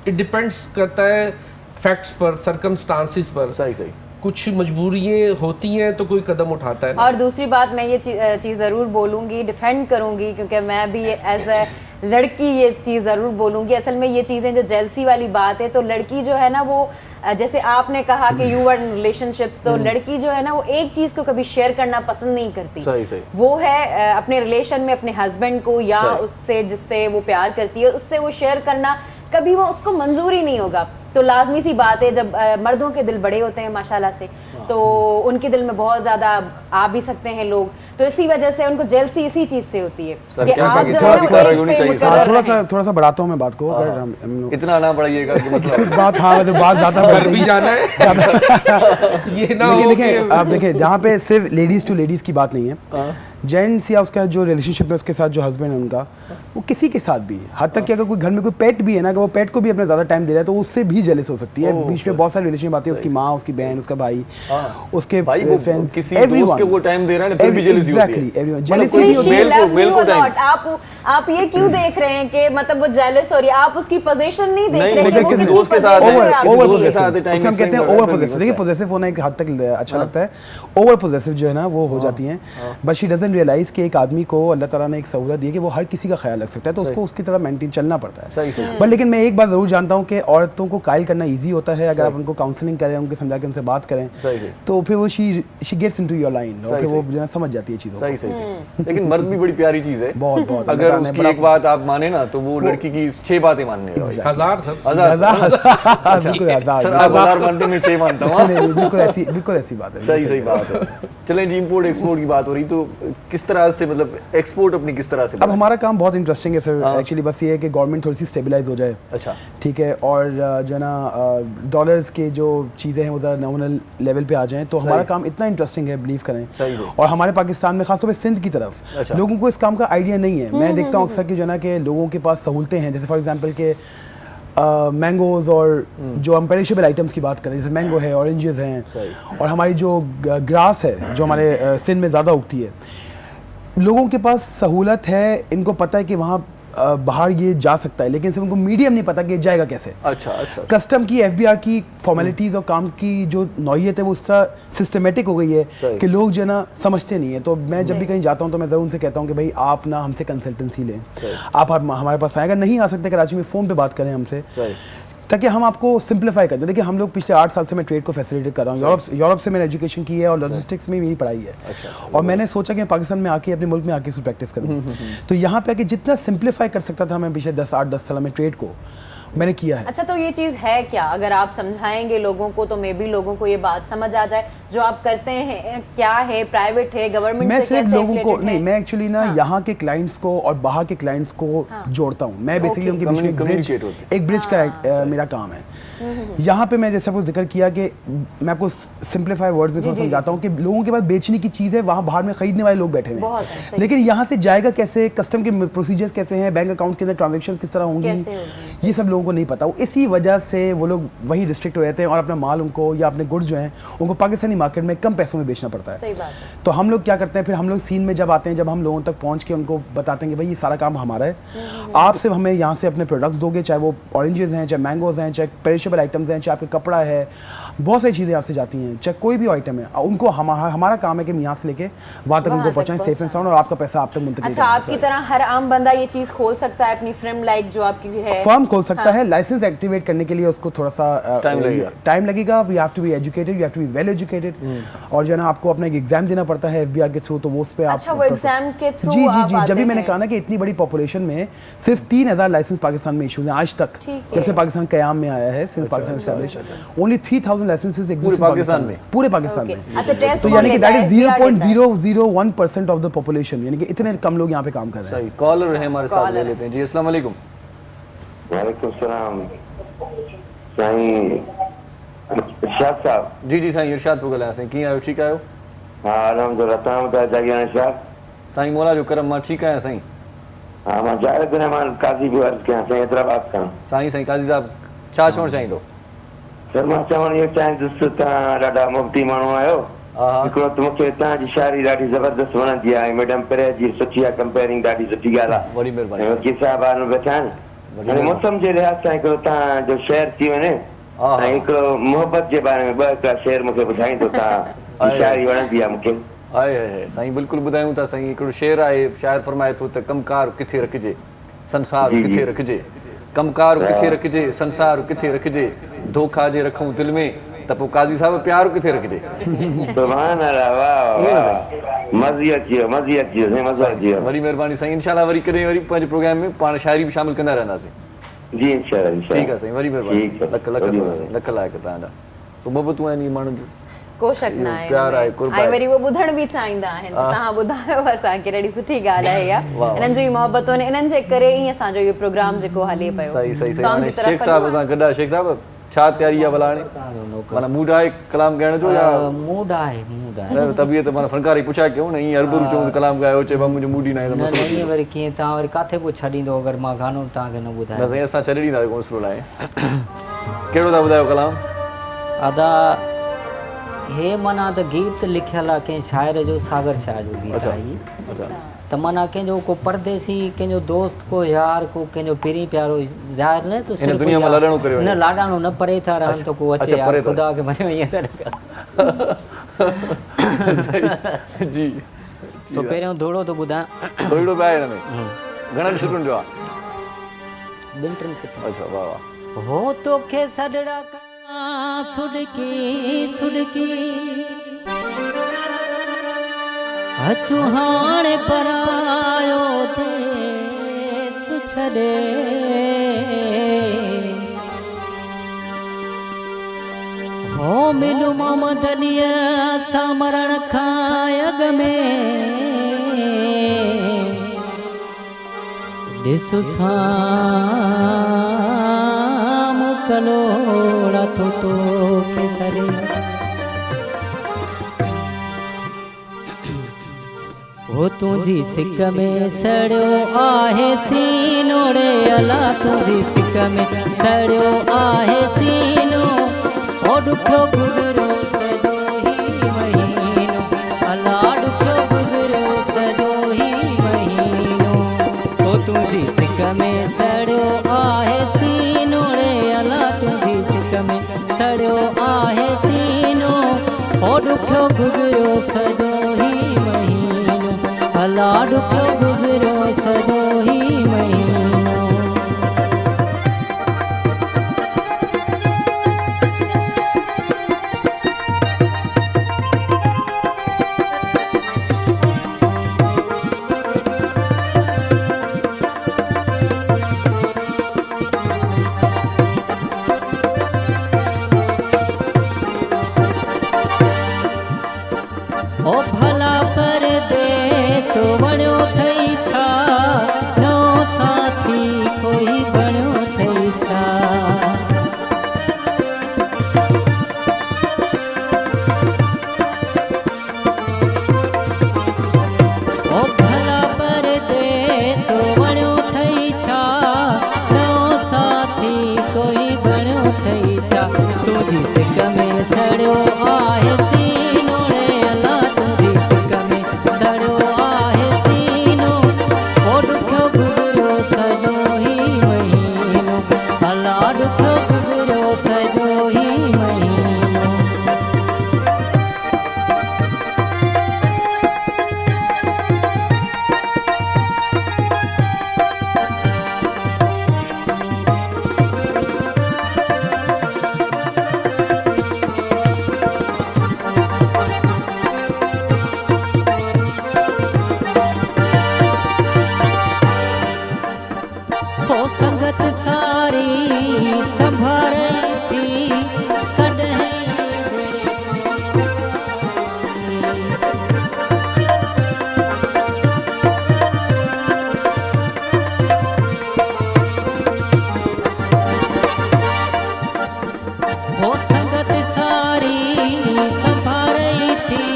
इट डिपेंड्स करता है फैक्ट्स पर, सर्कमस्टांसेस पर। सही कुछ मजबूरियाँ होती हैं तो कोई कदम उठाता है। और दूसरी बात, मैं ये चीज़ ज़रूर बोलूँगी, डिफेंड करूँगी, क्योंकि मैं भी एज ए लड़की ये चीज़ ज़रूर बोलूँगी। असल में ये चीज़ें जो जेलसी वाली बात है, तो लड़की जो है ना वो, जैसे आपने कहा कि यू वर इन रिलेशनशिप्स, तो लड़की जो है ना वो एक चीज़ को कभी शेयर करना पसंद नहीं करती। सही वो है अपने रिलेशन में अपने हस्बैंड को या उससे जिससे वो प्यार करती है उससे वो शेयर करना कभी वो उसको मंजूर ही नहीं होगा। तो लाजमी सी बात है, जब मर्दों के दिल बड़े होते हैं माशाल्लाह से, तो उनके दिल में बहुत ज़्यादा आ भी सकते हैं लोग, तो इसी वजह से उनको जेलसी इसी चीज़ से होती है कि आप थोड़ा सा बढ़ाता हूँ मैं बात को। इतना ना बढ़ाइएगा कि मतलब बात, हाँ मतलब बात ज़्यादा घर भी जाना है। ये ना हो कि आप देखिए, जहाँ पे सिर्फ लेडीज़ टू लेडीज़ की बात नहीं है, जेंट्स या उसका जो रिलेशनशिप है उसके साथ जो हस्बैंड है उनका, वो किसी के साथ भी, हद तक कि अगर कोई घर में कोई पेट भी है ना, कि वो पेट को भी अपना ज़्यादा टाइम दे रहा है तो उससे भी जेलस हो सकती है। बीच में बहुत सारी रिलेशनशिप आती है, उसकी माँ, उसकी बहन, उसका भाई, उसके फ्रेंड्स, किसी दोस्त के वो टाइम दे रहा है ना, फिर भी जेलसी होती है। एग्जैक्टली, एवरीवन जेलसी भी होती है। आप ये क्यों देख रहे हैं कि मतलब वो जेलस हो रही है, आप उसकी पोजीशन नहीं देख रहे हैं। किसी दोस्त के साथ हम कहते हैं ओवर पोजेसिव। देखिए, पोजेसिव होना एक हद तक अच्छा लगता है, ओवर पोजेसिव जो है ना वो हो जाती हैं, बट शी डजंट रियलाइज कि एक आदमी को अल्लाह ताला ने एक सहूलत दी है कि वो हर किसी का ख्याल रख सकता है, तो उसको उसकी तरह मेंटेन चलना पड़ता है। सही सही। बट लेकिन मैं एक बात ज़रूर जानता हूँ कि औरतों को कायल करना ईजी होता है अगर आप उनको काउंसलिंग करें, उनके समझा के उनसे बात करें, तो फिर वो she gets into your line और फिर वो जो है समझ जाती है चीज़ों। सही सही। लेकिन मर्द भी बड़ी प्यारी चीज़ है, बहुत बहुत। अगर उसकी एक बात आप माने ना तो वो लड़की की 6 बातें मानने वाली। हजार सर, बिल्कुल सर, 1000 मानते मैं 6 मानता हूँ। बिल्कुल ऐसी बात है। सही सही बात है। चलें जी, इंपोर्ट एक्सपोर्ट की बात हो रही, तो किस तरह से मतलब एक्सपोर्ट अपनी किस तरह से? अब हमारा काम बहुत इंटरेस्टिंग है सर एक्चुअली, बस ये है कि गवर्नमेंट थोड़ी सी स्टेबलाइज हो जाए। अच्छा ठीक है, और जो ना डॉलर्स के जो चीज़ें हैं वो ज़रा नॉमिनल लेवल पे आ जाएं, तो हमारा काम इतना इंटरेस्टिंग है, बिलीव करें। और हमारे पाकिस्तान में खासतौर पे सिंध की तरफ लोगों को इस काम का आइडिया नहीं है। मैं देखता हूँ अक्सर कि जो ना कि लोगों के पास सहूलतें हैं, जैसे फॉर एग्जांपल के मैंगोज़ और जो हम पेरिशेबल आइटम्स की बात करें, जैसे मैंगो है, ऑरेंजेस हैं, और हमारी जो ग्रास है जो हमारे सिंध में ज़्यादा उगती है, लोगों के पास सहूलत है, इनको पता है कि वहाँ बाहर ये जा सकता है, लेकिन सिर्फ उनको मीडियम नहीं पता कि ये जाएगा कैसे। अच्छा अच्छा। कस्टम की, एफबीआर की फॉर्मेलिटीज़ और काम की जो नौइयत है वो उस तरह सिस्टमेटिक हो गई है कि लोग जो है ना समझते नहीं है। तो मैं जब भी कहीं जाता हूँ तो मैं ज़रूर उनसे कहता हूँ कि भाई आप ना हमसे कंसल्टेंसी लें, आप हमारे पास आएगा, नहीं आ सकते कराची में, फ़ोन पे बात करें हमसे, ताकि हम आपको सिंप्लीफाई कर दें। देखिए हम लोग पिछले 8 साल से मैं ट्रेड को फैसिलिटेट कर रहा हूँ। यूरोप से मैंने एजुकेशन की है और लॉजिस्टिक्स में मेरी पढ़ाई है। और मैंने सोचा कि पाकिस्तान में आके अपने मुल्क में आके इसको प्रैक्टिस करूँ। तो यहाँ पे आके जितना सिंप्लीफाई कर सकता था मैं पिछले 8-10 साल में ट्रेड को मैंने किया है। अच्छा, तो ये चीज़ है क्या? अगर आप समझाएंगे लोगों को तो मे बी लोगों को ये बात समझ आ जाए जो आप करते हैं क्या है, प्राइवेट है, गवर्नमेंट मैं से सिर्फ कैसे लोगों को affiliated नहीं, है? मैं एक्चुअली ना यहाँ के क्लाइंट्स को और बाहर के क्लाइंट्स को जोड़ता हूँ। मैं बेसिकली उनके बीच में एक ब्रिज का मेरा काम है। यहाँ पे मैं जैसे आपको जिक्र किया कि मैं आपको सिंप्लीफाई वर्ड्स में समझाता हूँ कि लोगों के पास बेचने की चीज़ है, वहाँ बाहर में खरीदने वाले लोग बैठे हुए हैं, लेकिन यहाँ से जाएगा कैसे, कस्टम के प्रोसीजर्स कैसे हैं, बैंक अकाउंट के अंदर ट्रांजेक्शन किस तरह होंगी, ये सब लोगों को नहीं पता। इसी वजह से वो लोग वहीं रिस्ट्रिक्ट हो जाते हैं और अपना माल उनको या अपने गुड्स जो हैं उनको पाकिस्तानी मार्केट में कम पैसों में बेचना पड़ता है। तो हम लोग क्या करते हैं, फिर हम लोग सीन में जब आते हैं, जब हम लोगों तक पहुँच के उनको बताते हैं कि भाई ये सारा काम हमारा है, आप सिर्फ हमें यहाँ से अपने प्रोडक्ट्स दोगे, चाहे वो ऑरेंजेस हैं, चाहे मैंगोज़ हैं, चाहे पेरिशेबल आइटम्स हैं, चाहे आपके कपड़ा है, बहुत सारी चीज़ें यहाँ से जाती हैं, चाहे कोई भी आइटम है, उनको हमारा काम है कि हम यहाँ से लेके वहाँ तक उनको पहुँचाएं सेफ एंड साउंड और आपका पैसा आप तक मुंतकिल। अच्छा, आपकी तरह हर आम बंदा ये चीज़ खोल सकता है अपनी फर्म, लाइक जो आपकी है फर्म खोल सकता है। लाइसेंस एक्टिवेट करने के लिए उसको थोड़ा सा टाइम लगेगा। You have to be educated, you have to be well educated, और जो है ना आपको अपना एक एग्जाम देना पड़ता है एफबीआर के थ्रू, तो वो उस पे आप। अच्छा, वो एग्जाम के थ्रू जी जी जी। जब भी मैंने कहा ना कि इतनी बड़ी पॉपुलेशन में सिर्फ 3000 लाइसेंस पाकिस्तान में इशूज हैं आज तक, जब से पाकिस्तान कयाम में आया है, since Pakistan establish, only 3000 licences exist Pakistan में, पूरे पाकिस्तान में। अच्छा, तो यानी कि that is 0.001% of the population, यानी कि इतने कम लोग यहाँ पे काम कर रहे हैं। सही। कॉलर है हमारे साथ, ले लेते हैं जी। अस्सलाम वालेकुम। वालेकुम सलाम साईं इरशाद साहब। जी जी साईं इरशाद पियो ॻाल्हायां। साईं कीअं आहियो, ठीकु आहियो? हा अल्हम्दुलिल्लाह, तव्हां ॿुधायो जाॻियान इरशाद? साईं मौला जो करम, मां ठीकु आहियां साईं। हा मां जावेद रहमान काज़ी पियो अर्ज़ु कयां साईं, हैदराबाद खां। साईं काज़ी साहब छा चवणु चाहींदो? सर मां चवणु इहो चाहींदुसि, तव्हां ॾाढा मुफ़्ती माण्हू आहियो, हिकिड़ो त मूंखे तव्हांजी शायरी ॾाढी ज़बरदस्त वणंदी आहे, मैडम परे जी सुठी आहे, कंपेयरिंग ॾाढी सुठी ॻाल्हि आहे। वॾी महिरबानी। वकील साहिब आहिनि वेठा आहिनि, हाणे मौसम जे लिहाज़ सां हिकिड़ो तव्हांजो शेयर थी वञे ऐं हिकिड़ो मोहबत जे बारे में ॿ हिकिड़ा शेर मूंखे ॿुधाईंदो, तव्हां शायरी वणंदी आहे मूंखे। आहे साईं, बिल्कुलु ॿुधायूं था साईं। हिकिड़ो शेर आहे, शाइर फरमाए थो त कमकार किथे रखिजे, संसार किथे रखिजे, कमकार किथे रखिजे, संसार किथे रखिजे, धोखा जे रखूं दिलि में त पोइ काज़ी साहब प्यार किथे रखिजे। सुभान अल्लाह, वाह वाह, मज़े अची वियो। वॾी महिरबानी साईं। इंशाल्लाह वरी कॾहिं वरी पंहिंजे प्रोग्राम में पाण शाइरी बि शामिल कंदा रहंदासीं। जी इंशाल्लाह। ठीकु आहे साईं, वॾी महिरबानी। लख लख साईं, लख लाइक़ तव्हांजा। सो मोहबतूं आहिनि माण्हुनि जूं, को शक न आहे, प्यार आहे, कुर्बानी। ऐं वरी वो ॿुधण बि चाहींदा आहिनि। तव्हां ॿुधायो असांखे, ॾाढी सुठी ॻाल्हि आहे इहा। इन्हनि जी मोहबतूं आहिनि, इन्हनि जे करे ई असांजो इहो प्रोग्राम जेको हले पियो। सही सही सही। शेख साहब असां गॾु आहे। शेख साहब छा तयारी आहे भला हाणे? माना मूड आहे कलाम ॻाइण जो या मूड आहे तबियत माना फनकारी पुछा कयूं न, ईअं अरबरू चऊं कलाम ॻायो, चइबो मुंहिंजो मूड ई न आहे। न वरी कीअं तव्हां वरी किथे पोइ छॾींदो अगरि मां गानो तव्हांखे न ॿुधायां? न साईं, असां छॾे ॾींदासीं मसलो आहे। कहिड़ो था ॿुधायो कलाम? अदा हे माना त गीत लिखियल आहे कंहिं शाइर जो, सागर शाह जो गीत आहे। त माना कंहिंजो को परदेसी, कंहिंजो दोस्त, को यार, को कंहिंजो पहिरीं प्यारो ज़ाहिर न तो इन दुनिया में लाडाणो करियो न, लाडाणो न परे था रहनि तो को अचे यार ख़ुदा खे मञो ईअं त जी। सो पहिरियों थोरो थो ॿुधायां, थोरो ॿाहिरि हिन में घणा शुक्रन जो ॿिनि टिनि सुठो। अच्छा वाह वाह। हो तोखे सॾड़ा सुडकी सुडकी अचू हाणे परायो देस छॾे हो मिलू मोहम्मद अलीअ सां मरण खां अॻ में ॾिस साम्हूं कलोड़ा तो तोखे सॾे हो तुंहिंजी सिक में सड़ियो आहे सीनोड़े अला तुंहिंजी सिक में सड़ियो आहे सीनो ओ ॾुखियो गुज़रियो सॼो ही महीनो अला ॾुखियो गुज़रियो सॼो ही महीनो ओ तुंहिंजी सिक में सड़ियो आहे सीनोड़े अला तुंहिंजी सिक में सड़ियो आहे सीनो ओ ॾुखियो गुज़रियो सॼो ही महीनो अला ॾुखियो गुज़रियो सॼो ही महीनो। ओ भला परदेस वणियो अथई छा नओ साथी कोई बणियो अथई छा ओ भला परदेस वणियो अथई छा नओ साथी कोई बणियो अथई छा तुंहिंजी सिक में सड़ियो आहे सीनोड़े अला तुंहिंजी सिक में सड़ियो आहे सीनो ओ ॾुखियो गुज़रियो सॼो ही महीनो अला ॾुखियो गुज़रियो सॼो ही महीनो। हो संगत सारी संभारे थी कॾहिं हो संगत सारी संभारे थी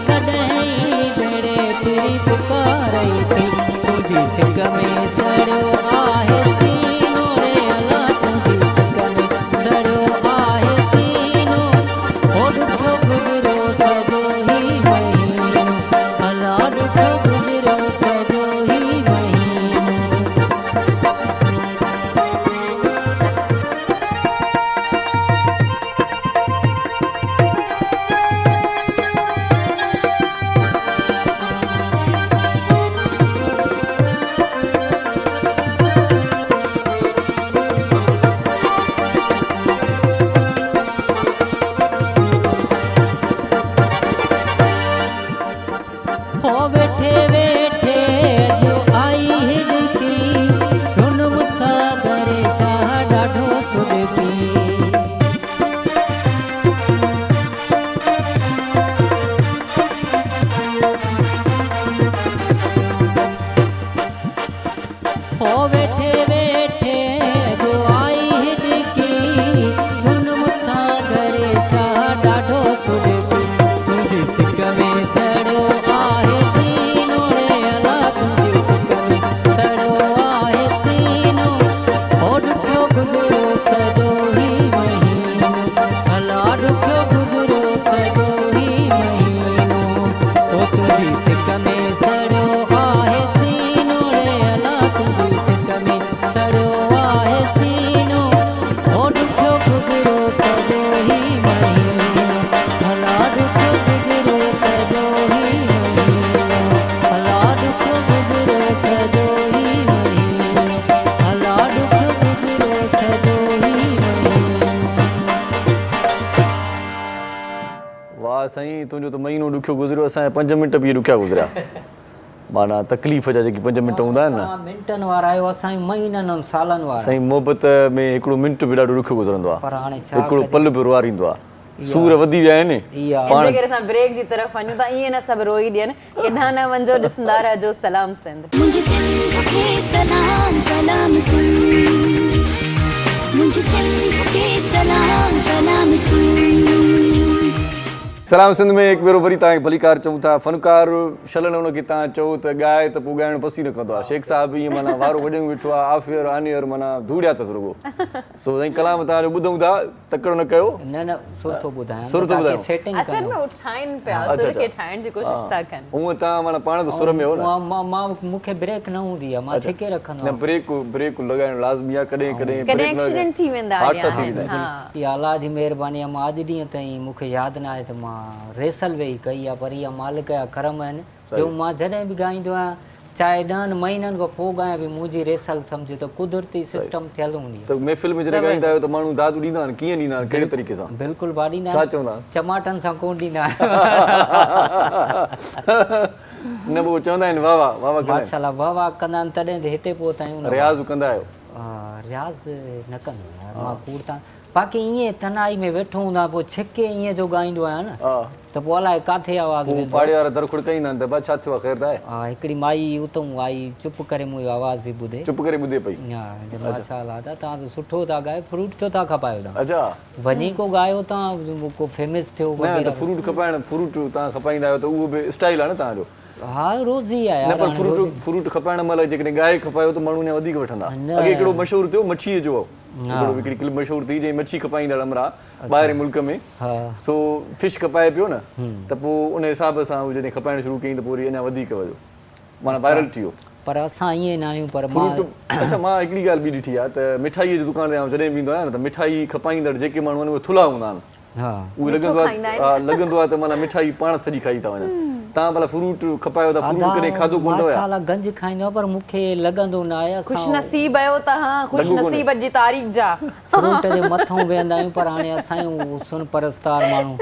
कॾहिं बेड़े फिरी पुकारे थी तुंहिंजी सिक में सड़ियो आहे सीनोड़े अला तुंहिंजी सिक में सड़ियो आहे सीनो ओ ॾुखियो गुज़रियो सॼो ही महीनो अला ॾुखियो गुज़रियो सॼो ही महीनो। हो वेठे वेठे जो आई हिड़की हुन मूंसां करे छा ॾाढो सुॾकी हो वेठे वेठे जो आई हिड़की हुन मूंसां करे छा ॾाढो सुॾकी तुंहिंजी सिक में सड़ियो आहे सीनोड़े अला तुंहिंजी सिक में सड़ियो आहे सीनो ओ ॾुखियो गुज़रियो सॼो ही महीनो अला ॾुखियो गुज़रियो सॼो ही महीनो ओ तुंहिंजी सिक में सड़ियो आहे सीनोड़े अला तुंहिंजी सिक में सड़ियो आहे सीनो ओ ॾुखियो गुज़रियो सॼो ही महीनो वाह साईं, तुंहिंजो त महीनो ॾुखियो गुज़रियो, असांजा 5 मिंट बि ॾुखिया गुज़रिया। माना तकलीफ़ जा जेके 5 मिंट हूंदा आहिनि न, मिंटनि वारा आहियो, असांजी महीननि सालनि वारा। साईं मोहबत में हिकिड़ो मिंट बि ॾाढो ॾुखियो गुज़रंदो आहे, पर हाणे छा हिकिड़ो पल बि रुआरींदो आहे। सूर वधी विया आहिनि पाण जे करे असां ब्रेक जी तरफ़ वञूं था, ईअं न सभु रोई ॾियनि कि न वञो, ॾिसंदा रहिजो सलाम सिंध। मुझे सिंध के सलाम सलाम सिंध, मुझे सिंध के सलाम सलाम सिंध। सलाम सिंध में हिकु भेरो वरी तव्हांखे भलीकार चऊं था। फ़नकार शलन हुनखे तव्हां चओ त ॻाए त पोइ ॻाइणु पसंदि न कंदो आहे। शेख साहिब ईअं माना वारो वॼंग वेठो आहे, आफ़ियर आनियर माना धूड़िया अथसि रुॻो। सो साईं कलाम तव्हांजो ॿुधूं था, तकड़ो न कयो। न सुर थो ॿुधायां, सुर थो ॿुधायो, सेटिंग असल में उठाइनि पिया, सुर खे ठाहिण जी कोशिशि था कनि। हूअं तव्हां माना पाण त सुर में हो न। मां मूंखे ब्रेक न हूंदी आहे, मां छिके रखंदो न ब्रेक लॻाइणु लाज़मी आहे, कॾहिं कॾहिं एक्सीडेंट थी वेंदा आहिनि। इहा अलाह जी महिरबानी आहे, मां अॼु ॾींहं ताईं मूंखे यादि न आहे त मां रेसल वेही कई आहे, पर इहा मालिक जा करम आहिनि जो मां जॾहिं बि ॻाईंदो आहियां, चाहे 10 महीननि खां पोइ ॻायां बि, मुंहिंजी रेसल सम्झो त कुदरती सिस्टम थियल हूंदी आहे। त महफ़िल में जॾहिं ॻाईंदा आहियो त माण्हू दादू ॾींदा आहिनि, कीअं ॾींदा आहिनि, कहिड़े तरीक़े सां? बिल्कुलु बाॾींदा छा चवंदा? चमाटनि सां कोन ॾींदा न पोइ चवंदा आहिनि वाह वाह वाह वाह माशाल्लाह, वाह वाह कंदा आहिनि, तॾहिं त हिते पहुता आहियूं। रियाज़ कंदा आहियो? रियाज़ न कंदो आहियां मां, कूड़ तां बाक़ी ईअं तनाई में वेठो हूंदा, पोइ छिके ईअं जो ॻाईंदो आहियां न, त पोइ अलाए किथे आवाज़ वेंदो। पाड़े वारा दर खुड़काईंदा आहिनि त बा छा थियो आहे, ख़ैर त आहे? हा, हिकिड़ी माई उतां आई, चुप करे मुंहिंजी आवाज़ बि ॿुधे, चुप करे ॿुधे पई। हा, माशाल्लाह तव्हां त सुठो था ॻायो, फ्रूट छो था खपायो तव्हां? अच्छा, वञी को ॻायो तव्हां, को फेमस थियो? न फ्रूट खपाइण, फ्रूट तव्हां खपाईंदा आहियो त उहो बि स्टाइल आहे न तव्हांजो। हा, रोज़ ई आहे न, पर फ्रूट खपाइण महिल जेकॾहिं ॻाए खपायो त माण्हू अञा वधीक वठंदा। अॻे हिकिड़ो मशहूरु थियो मच्छीअ जो, हिकिड़ी क्लिप मशहूरु थी, जंहिं मच्छी खपाईंदड़ अमरा ॿाहिरि मुल्क में, सो फिश खपाए पियो न, त पोइ उन हिसाब सां जॾहिं खपाइण शुरू कयईं त पोइ वरी अञा वधीक वधो, माना वायरल थी वियो। पर असां ईअं न आहियूं। पर फ्रूट अच्छा, मां हिकिड़ी ॻाल्हि ॿी ॾिठी आहे त मिठाईअ जी दुकान ते जॾहिं बि ईंदो आहियां न, त मिठाई खपाईंदड़ जेके माण्हू आहिनि उहे थुल्हा हूंदा आहिनि, उहे लॻंदो आहे त माना मिठाई पाण थधी खाई था वञनि। तव्हां भला फ्रूट खपायो था, फ्रूट कॾहिं खाधो कोन अथव? माशाल्लाह गंज खाईंदो, पर मूंखे लॻंदो न आहे। ख़ुशनसीब आहियो तव्हां, ख़ुशनसीब जी तारीख़ जा। फ्रूट जे मथां वेहंदा आहियूं, पर हाणे असांजो सुन परस्तार माण्हू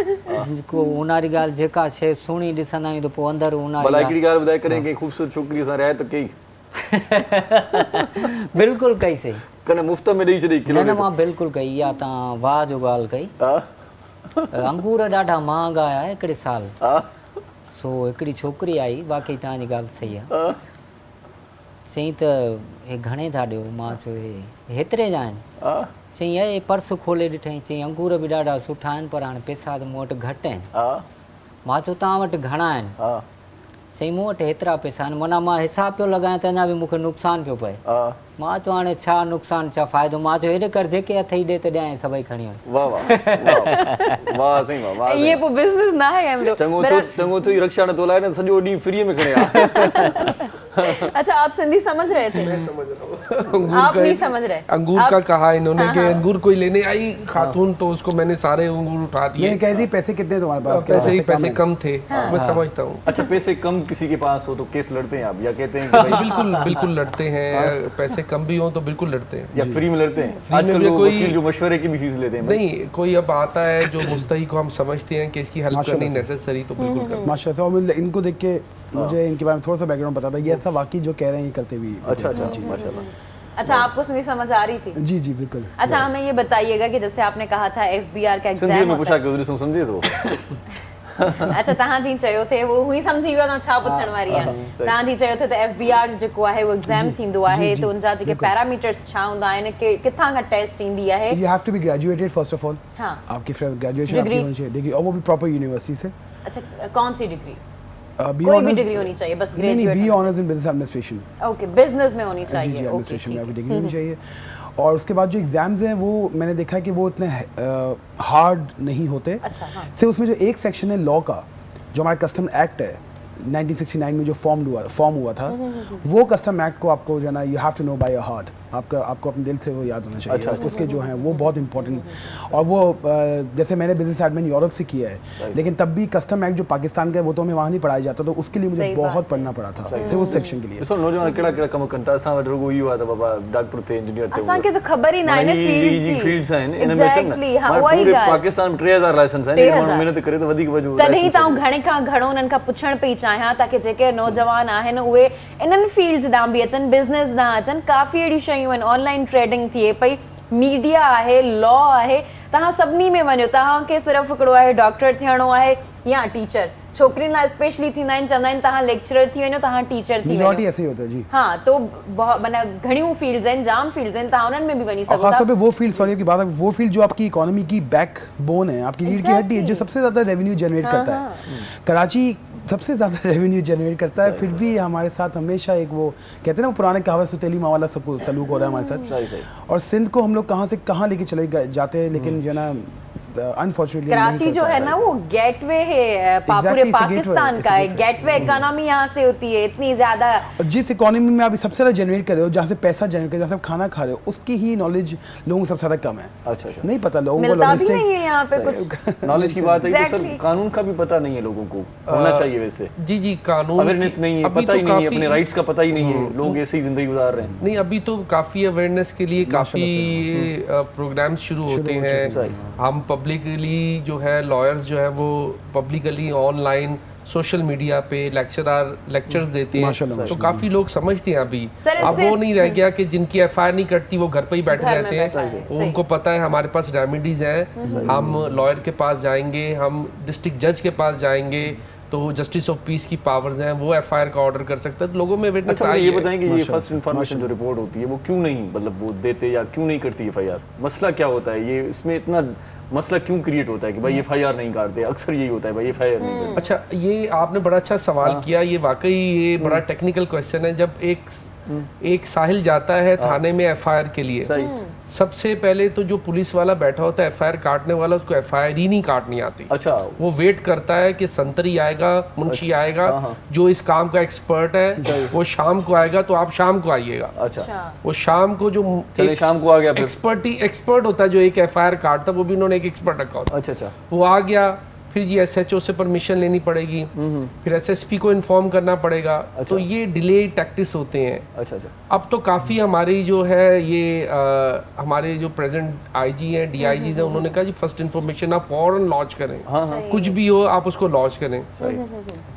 को उनारी ॻाल्हि जेका शइ सुहिणी ॾिसंदा आहियूं त पोइ अंदरि उनारी। भला हिकिड़ी ॻाल्हि ॿुधाए, कॾहिं कंहिं ख़ूबसूरत छोकिरीअ सां रिआयत कई? बिल्कुलु कई सही, कॾहिं मुफ़्त में ॾेई छॾी? न मां बिल्कुलु कई। इहा तव्हां वाह जो ॻाल्हि कई। अंगूर ॾाढा महांगा आया हिकिड़े साल, सो हिकिड़ी छोकिरी आई, वाक़ई तव्हांजी ॻाल्हि सही आहे, चई त हे घणे था ॾियो? मां चयो हे हेतिरे जा आहिनि। चई हे पर्स खोले ॾिठईं, चई अंगूर बि ॾाढा सुठा आहिनि, पर हाणे पैसा त मूं वटि घटि आहिनि। मां चयो तव्हां वटि घणा आहिनि? चई मूं वटि हेतिरा पैसा आहिनि। माना मां हिसाब पियो लॻायां त अञा बि मूंखे नुक़सानु पियो पए। मां चयो हाणे छा नुक़सानु छा फ़ाइदो? मां चयो हेॾे कर जेके हथ ई ॾे त ॾियां, सभई खणी वञ। वाह वाह वाह सही वाह वाह। ये पोइ बिज़नेस न आहे, चङो थो रक्षा न थो लाए न, सॼो ॾींहुं फ्री में खणे आ। अच्छा, आप सिंधी समझ रहे थे? मैं समझ रहा हूँ। आप नहीं समझ रहे? अंगूर का कहा इन्होंने कि अंगूर कोई लेने आई खातून, तो उसको मैंने सारे अंगूर उठा दिए। ये कह दी पैसे कितने तुम्हारे पास? पैसे कम थे। मैं समझता हूँ। अच्छा, पैसे कम किसी के पास हो तो केस लड़ते हैं आप, या कहते हैं कि बिल्कुल बिल्कुल लड़ते हैं। पैसे कम भी हो तो बिल्कुल लड़ते हैं, या फ्री में लड़ते हैं? आजकल लोग वकील जो मशवरे की भी फीस लेते हैं। नहीं, कोई अब आता है जो मुस्तही को हम समझते हैं कि इसकी हेल्प करनी नेसेसरी, तो बिल्कुल करते हैं। माशाल्लाह, इनको देख के मुझे इनके बारे में थोड़ा सा बैकग्राउंड पता था, ये ऐसा वाकई जो कह रहे हैं ये करते भी। अच्छा अच्छा, माशाल्लाह। अच्छा, आपको सिंधी समझ आ रही थी? जी जी बिल्कुल। अच्छा, हमें ये बताइएगा कि जैसे आपने कहा था एफबीआर का एग्जाम सिंधी में पूछा कि समझे तो अच्छा, तव्हां जी चयो थे वो हुई समझी वियो छा पुछण वारी आहे। तव्हां जी चयो थे त एफबीआर जेको आहे वो एग्जाम थींदो आहे, त उनजा जेके पैरामीटर्स छा हूंदा आहिनि, किथां खां टेस्ट ईंदी आहे? You have to be graduated first of all. हां, आपकी ग्रेजुएशन आपकी होनी चाहिए, डिग्री, और वो भी प्रॉपर यूनिवर्सिटी से। अच्छा, कौन सी डिग्री? कोई भी डिग्री होनी चाहिए, बस graduate? B honours in business administration. Okay, business में होनी चाहिए। जी, एडमिनिस्ट्रेशन में आपकी डिग्री होनी चाहिए। और उसके बाद जो एग्जाम्स हैं वो मैंने देखा है कि वो इतने हार्ड नहीं होते। अच्छा, हाँ। से उसमें जो एक सेक्शन है लॉ का, जो हमारा कस्टम एक्ट है 1969 में जो फॉर्म हुआ था, वो कस्टम एक्ट को आपको जो है ना, you have to know by heart. आपको अपने दिल से वो याद होना चाहिए। अच्छा, उसके जो हैं वो बहुत इंपॉर्टेंट, और वो जैसे मैंने बिजनेस एडमिन यूरोप से किया है, लेकिन तब भी कस्टम एक्ट जो पाकिस्तान का है वो तो हमें वहाँ नहीं पढ़ाया जाता, तो उसके लिए मुझे बहुत पढ़ना पड़ा था सिर्फ उस सेक्शन के लिए। सो नौजवान केड़ा कम कंटा असा रुगो यो आता बाबा डॉक्टर थे इंजीनियर थे असा के तो खबर ही ना है फील्ड्स हैं इन में चंगा पूरे पाकिस्तान 3000 लाइसेंस हैं माण्हू मेहनत करे तो वधीक वजो तॾहिं तां घणे खां घणो उन्हनि खां पुछण पई चाहियां ताकि जेके नौजवान आहिनि उहे इन्हनि फील्ड्स ॾांहुं बि अचनि, बिज़नेस ॾांहुं अचनि। काफ़ी अहिड़ियूं शयूं आहिनि, ऑनलाइन ट्रेडिंग थिए पई, मीडिया आहे, लॉ आहे, तव्हां सभिनी में वञो। तव्हांखे सिर्फ़ु हिकिड़ो आहे डॉक्टर थियणो आहे या टीचर, छोकिरियुनि लाइ स्पेशली थींदा आहिनि, चवंदा आहिनि तव्हां लेक्चरर थी वञो, तव्हां टीचर थी वञो। मेजॉरिटी ऐसे ही होता है जी। हाँ, तो माना घणियूं फील्ड्स आहिनि, जाम फील्ड्स आहिनि, तव्हां उन्हनि में भी वञी सघो था। खासतौर पे वो फील्ड, सॉरी आपकी बात है, वो फील्ड जो आपकी इकोनॉमी की बैकबोन है, आपकी रीढ़ की हड्डी है, जो सबसे ज़्यादा रेवेन्यू जनरेट करता है। कराची सबसे ज़्यादा रेवेन्यू जनरेट करता है, फिर भी हमारे साथ हमेशा एक वो कहते हैं ना पुराने कहावत सुतेली माँ वाला सलूक हो रहा है हमारे साथ। और सिंध को हम लोग कहाँ से कहाँ लेके चले जाते हैं, लेकिन जो ना अनफॉर्चुनेटली कराची जो है ना वो गेटवे है पूरे पाकिस्तान का है, गेटवे इकोनॉमी यहाँ से होती है इतनी ज्यादा। जिस इकोनॉमी में आप सबसे ज्यादा जनरेट कर रहे हो, जहाँ से पैसा जनरेट कर रहे हो, जहाँ से आप खाना खा रहे हो, उसकी ही नॉलेज लोगों को सबसे ज्यादा कम है। अच्छा, नहीं पता लोगों को, मिलता भी नहीं है यहाँ पे कुछ नॉलेज की बात है कि सर कानून का भी पता नहीं है लोगों को, होना चाहिए वैसे। जी जी, कानून अवेयरनेस नहीं है, पता ही नहीं है, अपने राइट्स का पता ही नहीं है, लोग ऐसे ही जिंदगी गुजार रहे हैं। नहीं, अभी तो काफ़ी अवेयरनेस के लिए काफ़ी प्रोग्राम्स शुरू होते हैं। हम पब्लिकली जो है लॉयर्स जो है वो पब्लिकली ऑनलाइन सोशल मीडिया पे लेक्चर्स देते हैं, तो काफ़ी लोग समझते हैं अभी। अब वो नहीं रह गया कि जिनकी एफआईआर नहीं कटती वो घर पे ही बैठे रहते हैं, उनको पता है हमारे पास रेमेडीज़ हैं, हम लॉयर के पास जाएंगे, हम डिस्ट्रिक्ट जज के पास जाएंगे, तो जस्टिस ऑफ पीस की पावर्स हैं, वो एफआईआर का ऑर्डर कर सकता है। तो लोगों में अवेयरनेस आई है। ये बताएं कि ये फर्स्ट इन्फॉर्मेशन जो रिपोर्ट होती है वो क्यों नहीं मतलब वो देते या क्यों नहीं करती एफआईआर, मसला क्या होता है, ये इसमें इतना मसला क्यों क्रिएट होता है कि भाई एफआईआर नहीं करते, अक्सर यही होता है भाई एफआईआर नहीं करते। अच्छा, ये आपने बड़ा अच्छा सवाल किया, ये वाकई ये बड़ा टेक्निकल क्वेश्चन है। जब एक साहिल जाता है थाने में एफआईआर के लिए, सबसे पहले तो जो पुलिस वाला बैठा होता है एफआईआर काटने वाला, उसको एफआईआर ही नहीं काटनी आती। अच्छा, वो वेट करता है कि संतरी आएगा, मुंशी आएगा, जो इस काम का एक्सपर्ट है, वो शाम को आएगा, तो आप शाम को आइएगा। अच्छा, वो शाम को जो शाम को आ गया, एक्सपर्ट होता है जो एक एफआईआर काटता है, वो भी उन्होंने एक एक्सपर्ट रखा होता है। अच्छा, वो आ गया, फिर जी एसएचओ से परमिशन लेनी पड़ेगी, फिर एसएसपी को इन्फॉर्म करना पड़ेगा। अच्छा। तो ये डिले टैक्टिस होते हैं। अच्छा। अब तो काफ़ी हमारी जो है ये हमारे जो प्रेजेंट आईजी हैं, डीआईजीज हैं, उन्होंने कहा जी फर्स्ट इन्फॉर्मेशन आप फौरन लॉन्च करें। कुछ भी हो आप उसको लॉन्च करें।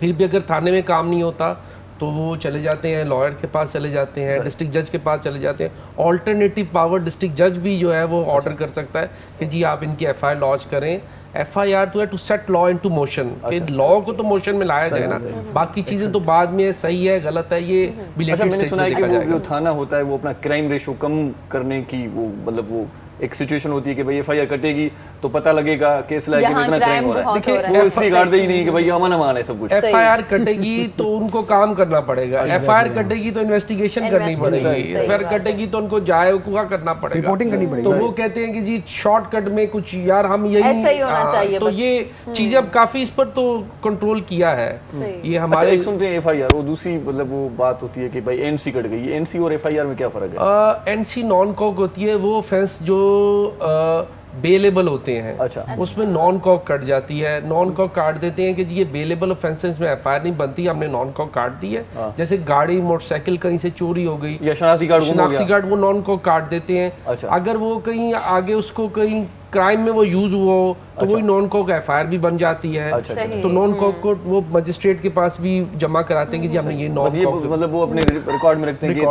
फिर भी अगर थाने में काम नहीं होता तो वो चले जाते हैं लॉयर के पास, चले जाते हैं डिस्ट्रिक्ट जज के पास, चले जाते हैं। ऑल्टरनेटिव पावर डिस्ट्रिक्ट जज भी जो है वो ऑर्डर कर सकता है कि जी आप इनकी एफआईआर लॉन्च करें। एफआईआर तो है to set law into motion, कि लॉ को तो मोशन में लाया जाए ना, बाकी चीजें तो बाद में सही है गलत है ये बिलेटेड स्टेज में देखा जाएगा। जो थाना होता है वो अपना क्राइम रेशो कम करने की वो मतलब वो एक सिचुएशन होती है कि भाई एफआईआर कटेगी तो पता लगेगा केस लाके कितना क्राइम हो रहा है। देखिए वो इसलिए काटते ही नहीं कि भाई अमन अमान है सब कुछ। एफआईआर कटेगी तो उनको काम करना पड़ेगा, एफआईआर कटेगी तो इन्वेस्टिगेशन करनी पड़ेगी, एफआईआर कटेगी तो उनको जाए हुआ करना पड़ेगा, रिपोर्टिंग करनी पड़ेगी। तो वो कहते हैं कि जी शॉर्टकट में कुछ यार हम यही, तो ये चीजें अब काफी इस पर तो कंट्रोल किया है। ये हमारे सुनते हैं एफआईआर, वो दूसरी मतलब वो बात होती है कि भाई एनसी कट गई, एनसी और एफआईआर में क्या फर्क है? एनसी नॉन कॉक होती है, वो ऑफेंस जो बेलेबल होते हैं। अच्छा। उसमें नॉन कॉक कट जाती है, नॉन कॉक काट देते हैं कि जी ये बेलेबल ऑफेंसेस में एफआईआर नहीं बनती, हमने नॉन कॉक काट दी है। जैसे गाड़ी मोटरसाइकिल कहीं से चोरी हो गई या शनाख्ती कार्ड वो नॉन कॉक काट देते हैं। अच्छा। अगर वो कहीं आगे उसको कहीं क्राइम में वो यूज हुआ हो तो वही नॉन कॉक एफआईआर भी बन जाती है। तो नॉन कॉक को वो मजिस्ट्रेट के पास भी जमा कराते हैं कि जी हमने ये नॉन कॉक, मतलब वो अपने रिकॉर्ड में रखते हैं कि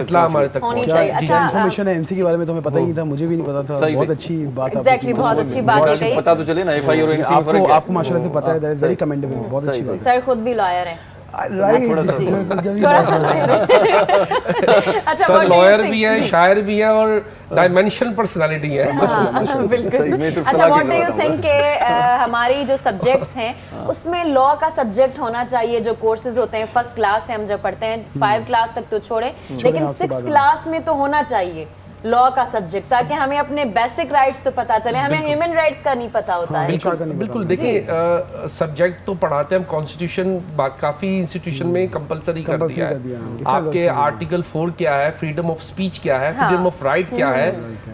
इतना हमारे तक होनी चाहिए। अच्छा, इन्फॉर्मेशन है एनसी के बारे में तो हमें पता ही नहीं था, मुझे भी नहीं पता था। बहुत अच्छी बात एग्जैक्टली, बहुत अच्छी बात है कही। पता तो चले ना एफआईआर और एनसी में फर्क है। आपको माशाल्लाह से पता है, दैट इज वेरी कमेंडेबल, बहुत अच्छी बात है। सर खुद भी लॉयर हैं। सर लॉयर भी है, शायर भी है और डायमेंशनल पर्सनालिटी है। अच्छा, व्हाट डू यू थिंक हमारी जो सब्जेक्ट्स हैं उसमें लॉ का सब्जेक्ट होना चाहिए? जो कोर्सेज होते हैं फर्स्ट क्लास से हम जब पढ़ते हैं 5 क्लास तक तो छोड़े, लेकिन 6 क्लास में तो होना चाहिए लॉ का सब्जेक्ट, ताकि हमें अपने बेसिक राइट्स तो पता चले, हमें ह्यूमन राइट्स का नहीं पता होता है। बिल्कुल देखिए, सब्जेक्ट तो पढ़ाते हैं हम, कॉन्स्टिट्यूशन काफ़ी इंस्टीट्यूशन में कंपलसरी कर दिया है। आपके आर्टिकल 4 क्या है, फ्रीडम ऑफ स्पीच क्या है, फ्रीडम ऑफ राइट क्या है,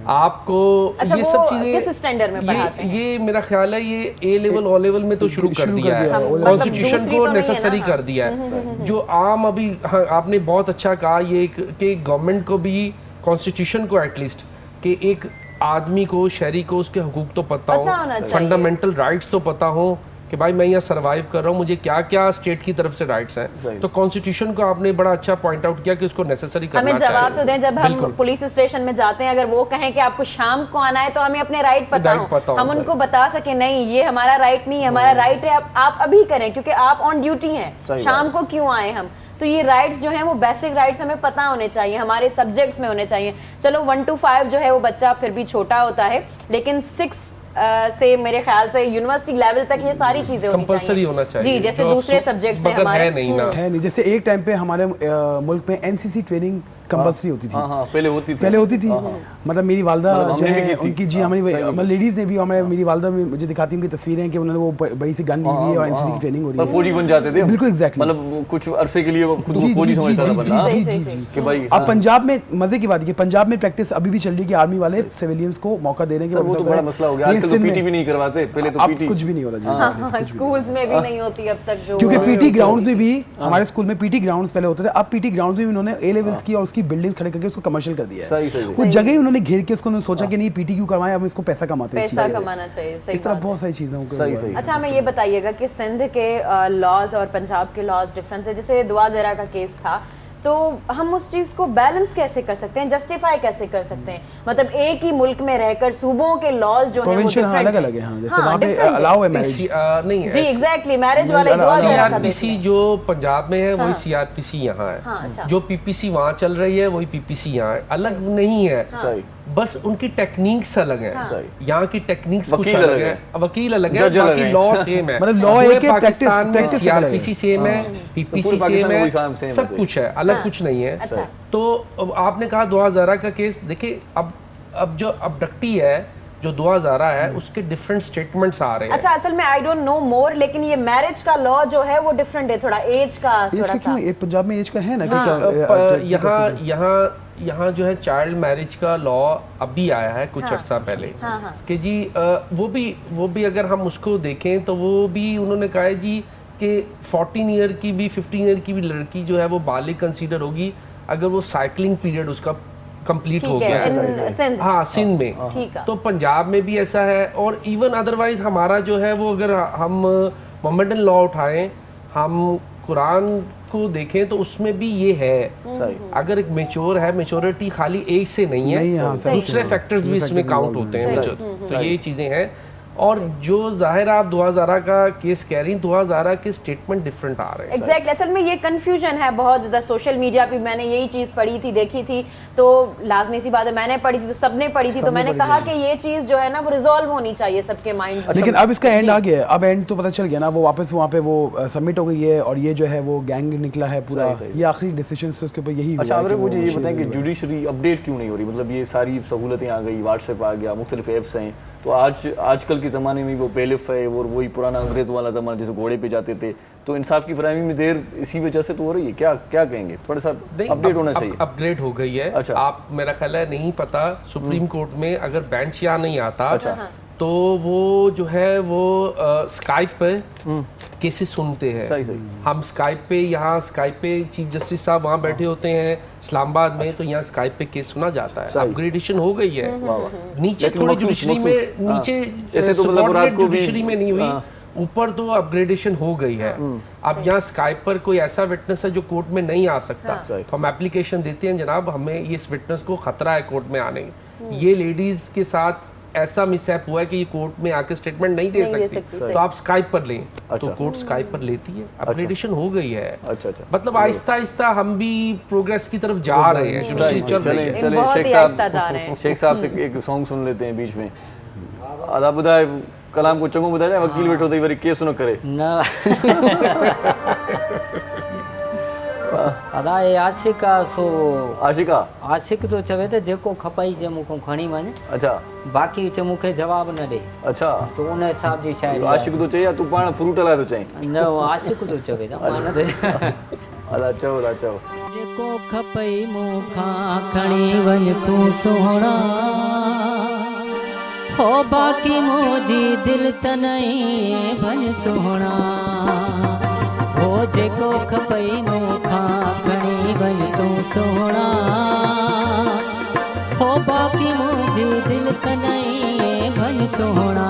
आपको ये सब चीजें किस स्टैंडर्ड में पढ़ाते हैं? ये मेरा ख्याल है ये ए लेवल ओ लेवल में तो शुरू कर दिया है, कॉन्स्टिट्यूशन को नेसेसरी कर दिया है। जो आम अभी, हाँ आपने बहुत अच्छा कहा ये कि गवर्नमेंट को भी कॉन्स्टिट्यूशन को एटलीस्ट कि एक आदमी को, शहरी को उसके हुकूक तो पता हो, फंडामेंटल राइट्स तो पता हो कि भाई मैं यहाँ सरवाइव कर रहा हूँ, मुझे क्या क्या स्टेट की तरफ से राइट्स हैं। तो कॉन्स्टिट्यूशन को आपने बड़ा अच्छा पॉइंट आउट किया कि उसको नेसेसरी करना चाहिए। हमें जवाब तो दें, जब हम पुलिस स्टेशन में जाते हैं, अगर वो कहें कि आपको शाम को आना है तो हमें अपने राइट पता हो, हम उनको बता सके नहीं ये हमारा राइट नहीं है, हमारा राइट है आप अभी करें क्योंकि आप ऑन ड्यूटी हैं, शाम को क्यों आए हम। तो ये राइट्स जो हैं वो बेसिक राइट्स हमें पता होने चाहिए, हमारे सब्जेक्ट्स में होने चाहिए। चलो 1 to 5 जो है वो बच्चा फिर भी छोटा होता है, लेकिन 6 से मेरे ख्याल से यूनिवर्सिटी लेवल तक ये सारी चीजें कंपल्सरी होना चाहिए। जी, जैसे दूसरे सब्जेक्ट्स से हमारे है नहीं। जैसे एक टाइम पे हमारे मुल्क में एनसीसी ट्रेनिंग कंपल्सरी होती थी। हाँ, पहले होती थी। मतलब मेरी वालदा जो है उनकी, जी हमारी मतलब लेडीज ने भी, हमारे मेरी वालदा में मुझे दिखाती उनकी तस्वीरें हैं कि उन्होंने वो बड़ी सी गन ली हुई है और एनसीसी की ट्रेनिंग हो रही है, फौजी बन जाते थे। बिल्कुल एग्जैक्टली, मतलब कुछ अरसे के लिए वो खुद को फौजी समझता था बंदा कि भाई। अब पंजाब में मजे की बात है कि पंजाब में प्रैक्टिस अभी भी चल रही है कि आर्मी वाले सिविलियंस को मौका दे रहे हैं। वो तो बड़ा मसला हो गया, आजकल तो पीटी भी नहीं करवाते, पहले तो पीटी कुछ भी नहीं हो रहा, स्कूल्स में भी नहीं होती अब तक, जो क्योंकि पीटी ग्राउंड में भी हमारे स्कूल में पीटी ग्राउंड्स पहले होते थे, अब पीटी ग्राउंड में भी उन्होंने ए लेवल्स की और उसकी बिल्डिंग खड़े करके उसको कमर्शियल कर दिया है। कुछ जगह ही उन्होंने घेर के उसको सोचा कि नहीं पीटी क्यों करवाएं, अब इसको पैसा कमाते हैं, पैसा कमाना चाहिए। सही इस तरह बहुत सारी चीजें सही। अच्छा, हमें ये बताइएगा कि सिंध के लॉज और पंजाब के लॉज डिफरेंस है। जैसे दुआ ज़रा का केस था, तो हम उस चीज को बैलेंस कैसे कर सकते हैं, जस्टिफाई कैसे कर सकते हैं? मतलब एक ही मुल्क में रहकर सूबों के लॉज जो हैं वो अलग अलग है। हाँ, जैसे वहाँ पे अलाउ है मैरिज नहीं है। जी एग्जैक्टली, मैरिज वाले सीआरपीसी जो पंजाब में है वही सीआरपीसी यहाँ है, जो पीपीसी वहाँ चल रही है वही पीपीसी यहाँ है, अलग नहीं है, बस उनकी टेक्निक्स अलग है। यहाँ की टेक्निक्स कुछ अलग है, वकील अलग है, बाकी लॉ सेम है। मतलब लॉ एक है, पाकिस्तान में सीआरपीसी सेम है, पीपीसी सेम है, सब कुछ है, अलग कुछ नहीं है। तो आपने कहा दुआ ज़रा का केस, देखिए अब जो अबडक्टी है, जो दुआ ज़रा है, उसके डिफरेंट स्टेटमेंट्स आ रहे हैं। अच्छा, असल में आई डोंट नो मोर, लेकिन ये मैरिज का लॉ जो है वो डिफरेंट है, थोड़ा एज का थोड़ा सा। पंजाब में एज का है ना, यहाँ जो है चाइल्ड मैरिज का लॉ अभी आया है कुछ अर्सा पहले कि जी वो भी अगर हम उसको देखें तो वो भी उन्होंने कहा है जी कि 14 ईयर की भी 15 ईयर की भी लड़की जो है वो बालिग कंसीडर होगी अगर वो साइकिलिंग पीरियड उसका कंप्लीट हो गया है। हाँ, सिंध में। तो पंजाब में भी ऐसा है, और इवन अदरवाइज हमारा जो है वो, अगर हम मोहम्मदन लॉ उठाएं, हम कुरान को देखें तो उसमें भी ये है। अगर एक मेच्योर है, मेच्योरिटी खाली एज से नहीं है, दूसरे फैक्टर्स भी इसमें काउंट होते हैं। तो ये चीज़ें हैं। और जो जाहिर आप दुआ ज़रा का केस कह रही हैं, दुआ ज़रा के स्टेटमेंट डिफरेंट आ रहे हैं। एग्जैक्टली, असल में ये कंफ्यूजन है बहुत ज़्यादा। सोशल मीडिया पे मैंने यही चीज़ पढ़ी थी, देखी थी, तो लाजमी सी बात है मैंने पढ़ी थी तो सबने पढ़ी थी, तो मैंने कहा कि ये चीज़ जो है ना वो रिजॉल्व होनी चाहिए सबके माइंड में। लेकिन अब इसका एंड आ गया है, अब एंड तो पता चल गया ना, वो वापस वहाँ पे वो सबमिट हो गई है और ये जो है वो गैंग निकला है पूरा, ये आखिरी डिसीजन उसके ऊपर यही हुआ। अच्छा, मुझे ये बताएं कि जुडिशरी अपडेट क्यों नहीं हो रही? मतलब ये सारी सहूलतें आ गई, व्हाट्सएप आ गया, मुख्तलिफ ऐप्स हैं, तो आजकल के ज़माने में वो पेलिफ है और वही पुराना अंग्रेज़ वाला ज़माना जैसे घोड़े पे जाते थे, तो इंसाफ की फरहमी में देर इसी वजह से तो हो रही है। क्या कहेंगे? थोड़ा सा अपडेट होना चाहिए। अपग्रेड हो गई है। अच्छा, आप मेरा ख्याल है नहीं पता, सुप्रीम कोर्ट में अगर बेंच यहाँ नहीं आता तो वो जो है वो स्काइप पे केसेस सुनते हैं। सही। हम स्काइप पे, यहाँ स्काइप पे चीफ जस्टिस साहब वहाँ बैठे होते हैं इस्लामाबाद में, तो यहाँ स्काइप पे केस सुना जाता है। अपग्रेडेशन हो गई है। नीचे थोड़ी जुडिशरी में, नीचे जुडिशरी में नहीं हुई, ऊपर तो अपग्रेडेशन हो गई है। अब यहाँ स्काइप पर कोई ऐसा विटनेस है जो कोर्ट में नहीं आ सकता, तो हम एप्लीकेशन देते हैं, जनाब हमें इस विटनेस को खतरा है कोर्ट में आने, ये लेडीज के साथ ऐसा मिसहैप हुआ है कि ये कोर्ट में आके स्टेटमेंट नहीं दे सकती, तो आप स्काइप पर लें। तो कोर्ट स्काइप पर लेती है। अपग्रेडेशन हो गई है। मतलब आहिस्ता आहिस्ता हम भी प्रोग्रेस की तरफ जा रहे हैं। चले शेख साहब से एक सॉन्ग सुन लेते हैं बीच में। अदा बुधाए कलाम को चंगो बुधाए, वकील बैठो तो वरी केस न करे। अदा ये आशिका सो आशिका आशिक तो चवे त जेको खपाई जे मुको खणी वञ अच्छा बाकी च मूंखे जवाब न ॾे अच्छा तो उन हिसाब जी शायदि आशिक तो चई या तू पाण फ्रूट लाइ तो चई न आशिक तो चवे त मान ते अला चओ जेको खपई मूंखां खणी वञ तूं सोहणा हो बाकी मुंहिंजी दिलि त नहीं वञ सोहणा हो जेको खपई मूंखां खणी वञ तूं सोहणा हो बाकी मुंहिंजी दिलि त नहीं वञ सोहणा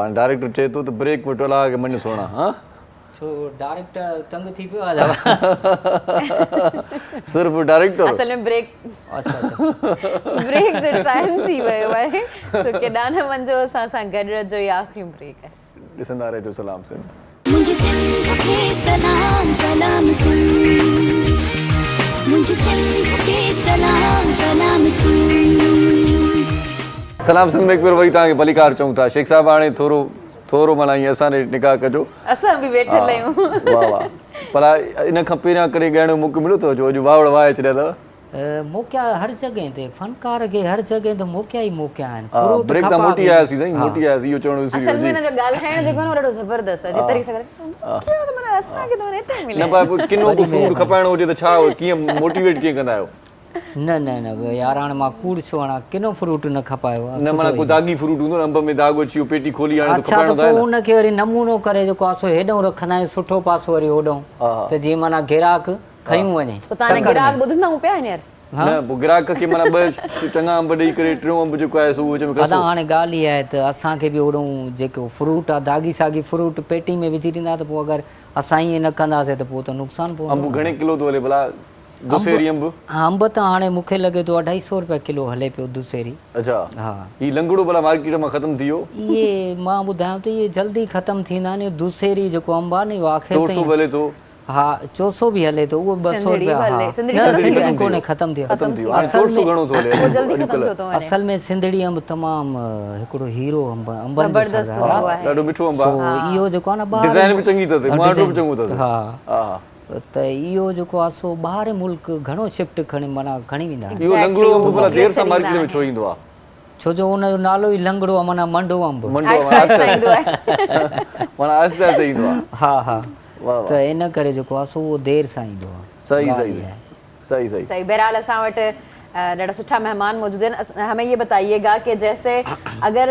हाणे डायरेक्टर चए थो त ब्रेक वठोला के मन सोना हां छो डायरेक्टर तंग थी पियो आहे सिर्फ डायरेक्टर असल में ब्रेक अच्छा ब्रेक जो टाइम थी वियो आहे तो केॾांहुं न वञो असां गॾु जो ई आख़िरी ब्रेक आहे ॾिसंदा रहिजो सलाम सिंध मुझे सिंध के सलाम सलाम सिंध मुझे सिंध के सलाम सलाम सिंध सलाम सिंध में एक बार वरी तव्हांखे भलीकार चऊं था शेख साहब हाणे थोरो माना ईअं असांजे निकाह कजो असां बि वेठल आहियूं वाह वाह भला इन खां पहिरियां कॾहिं ॻाइण जो मौक़ो मिलियो अथव जो अॼु वावड़ वाहे छॾिया अथव मौक़ा हर जॻह ते फनकार खे हर जॻह ते मौक़ा ई मौक़ा आहिनि ब्रेक त मोटी आयासीं साईं मोटी आयासीं इहो चवणो विसरी असल में वियो हिन जो ॻाल्हाइण जेको आहे न ॾाढो ज़बरदस्त आहे जेतिरी सघंदा असांखे त हिते मिले न पर किनो को फ्रूट खपाइणो हुजे त छा कीअं मोटिवेट कीअं कंदा आहियो न यार हाणे मां कूड़ छो हणा किनो फ्रूट न खपायो न माना को दागी फ्रूट हूंदो न अंब में दाग अची वियो पेटी खोली हाणे त अच्छा खपाइणो त पोइ उनखे वरी नमूनो करे जेको आहे सो हेॾो रखंदा आहियूं सुठो पासो वरी होॾो त जीअं माना गिराक खयूं वञे तव्हां गिराक ॿुधंदा हूं पिया हींअर न पोइ ग्राहक खे माना ॿ चङा अंब ॾेई करे टियों अंब जेको आहे सो उहो विच में दादा हाणे ॻाल्हि इहा आहे त असांखे बि ओड़ो जेको फ्रूट आहे दागी सागी फ्रूट पेटी में विझी ॾींदा त पोइ अगरि असां ईअं न कंदासीं त पोइ त नुक़सानु पवंदो अंब घणे किलो थो हले भला दुसेरी अंब अंब त हाणे मूंखे लॻे थो 250 रुपया किलो हले पियो दुसेरी अच्छा हा ही लंगड़ो भला मार्केट में ख़तम थी वियो इहे मां ॿुधायां त इहे जल्दी ख़तम थींदा आहिनि दुसेरी जेको अंब आहे न इहो आख़िर 400 हले थो हा 400 बि हले थो उहो 200 रुपया कोन्हे ख़तम थी वियो असल में सिंधड़ी अंब तमामु हिकिड़ो हीरो अंब ॾाढो मिठो अंब आहे इहो जेको आहे न डिज़ाइन बि चङी अथसि टमाटो बि चङो अथसि हा त इहो जेको आहे सो ॿाहिरि मुल्क घणो शिफ्ट माना खणी वेंदा इहो लंगड़ो अंब भला देर सां मार्केट में छो ईंदो आहे छो जो हुनजो नालो ई लंगड़ो आहे माना मंडो अंब माना आहिस्ते आहिस्ते ईंदो आहे हा त इन करे जेको आहे सो उहो देर सां ईंदो आहे सही बहरहाल असां वटि ॾाढा सुठा मेहमान मौजूद हैं हमें ये बताइएगा कि जैसे अगर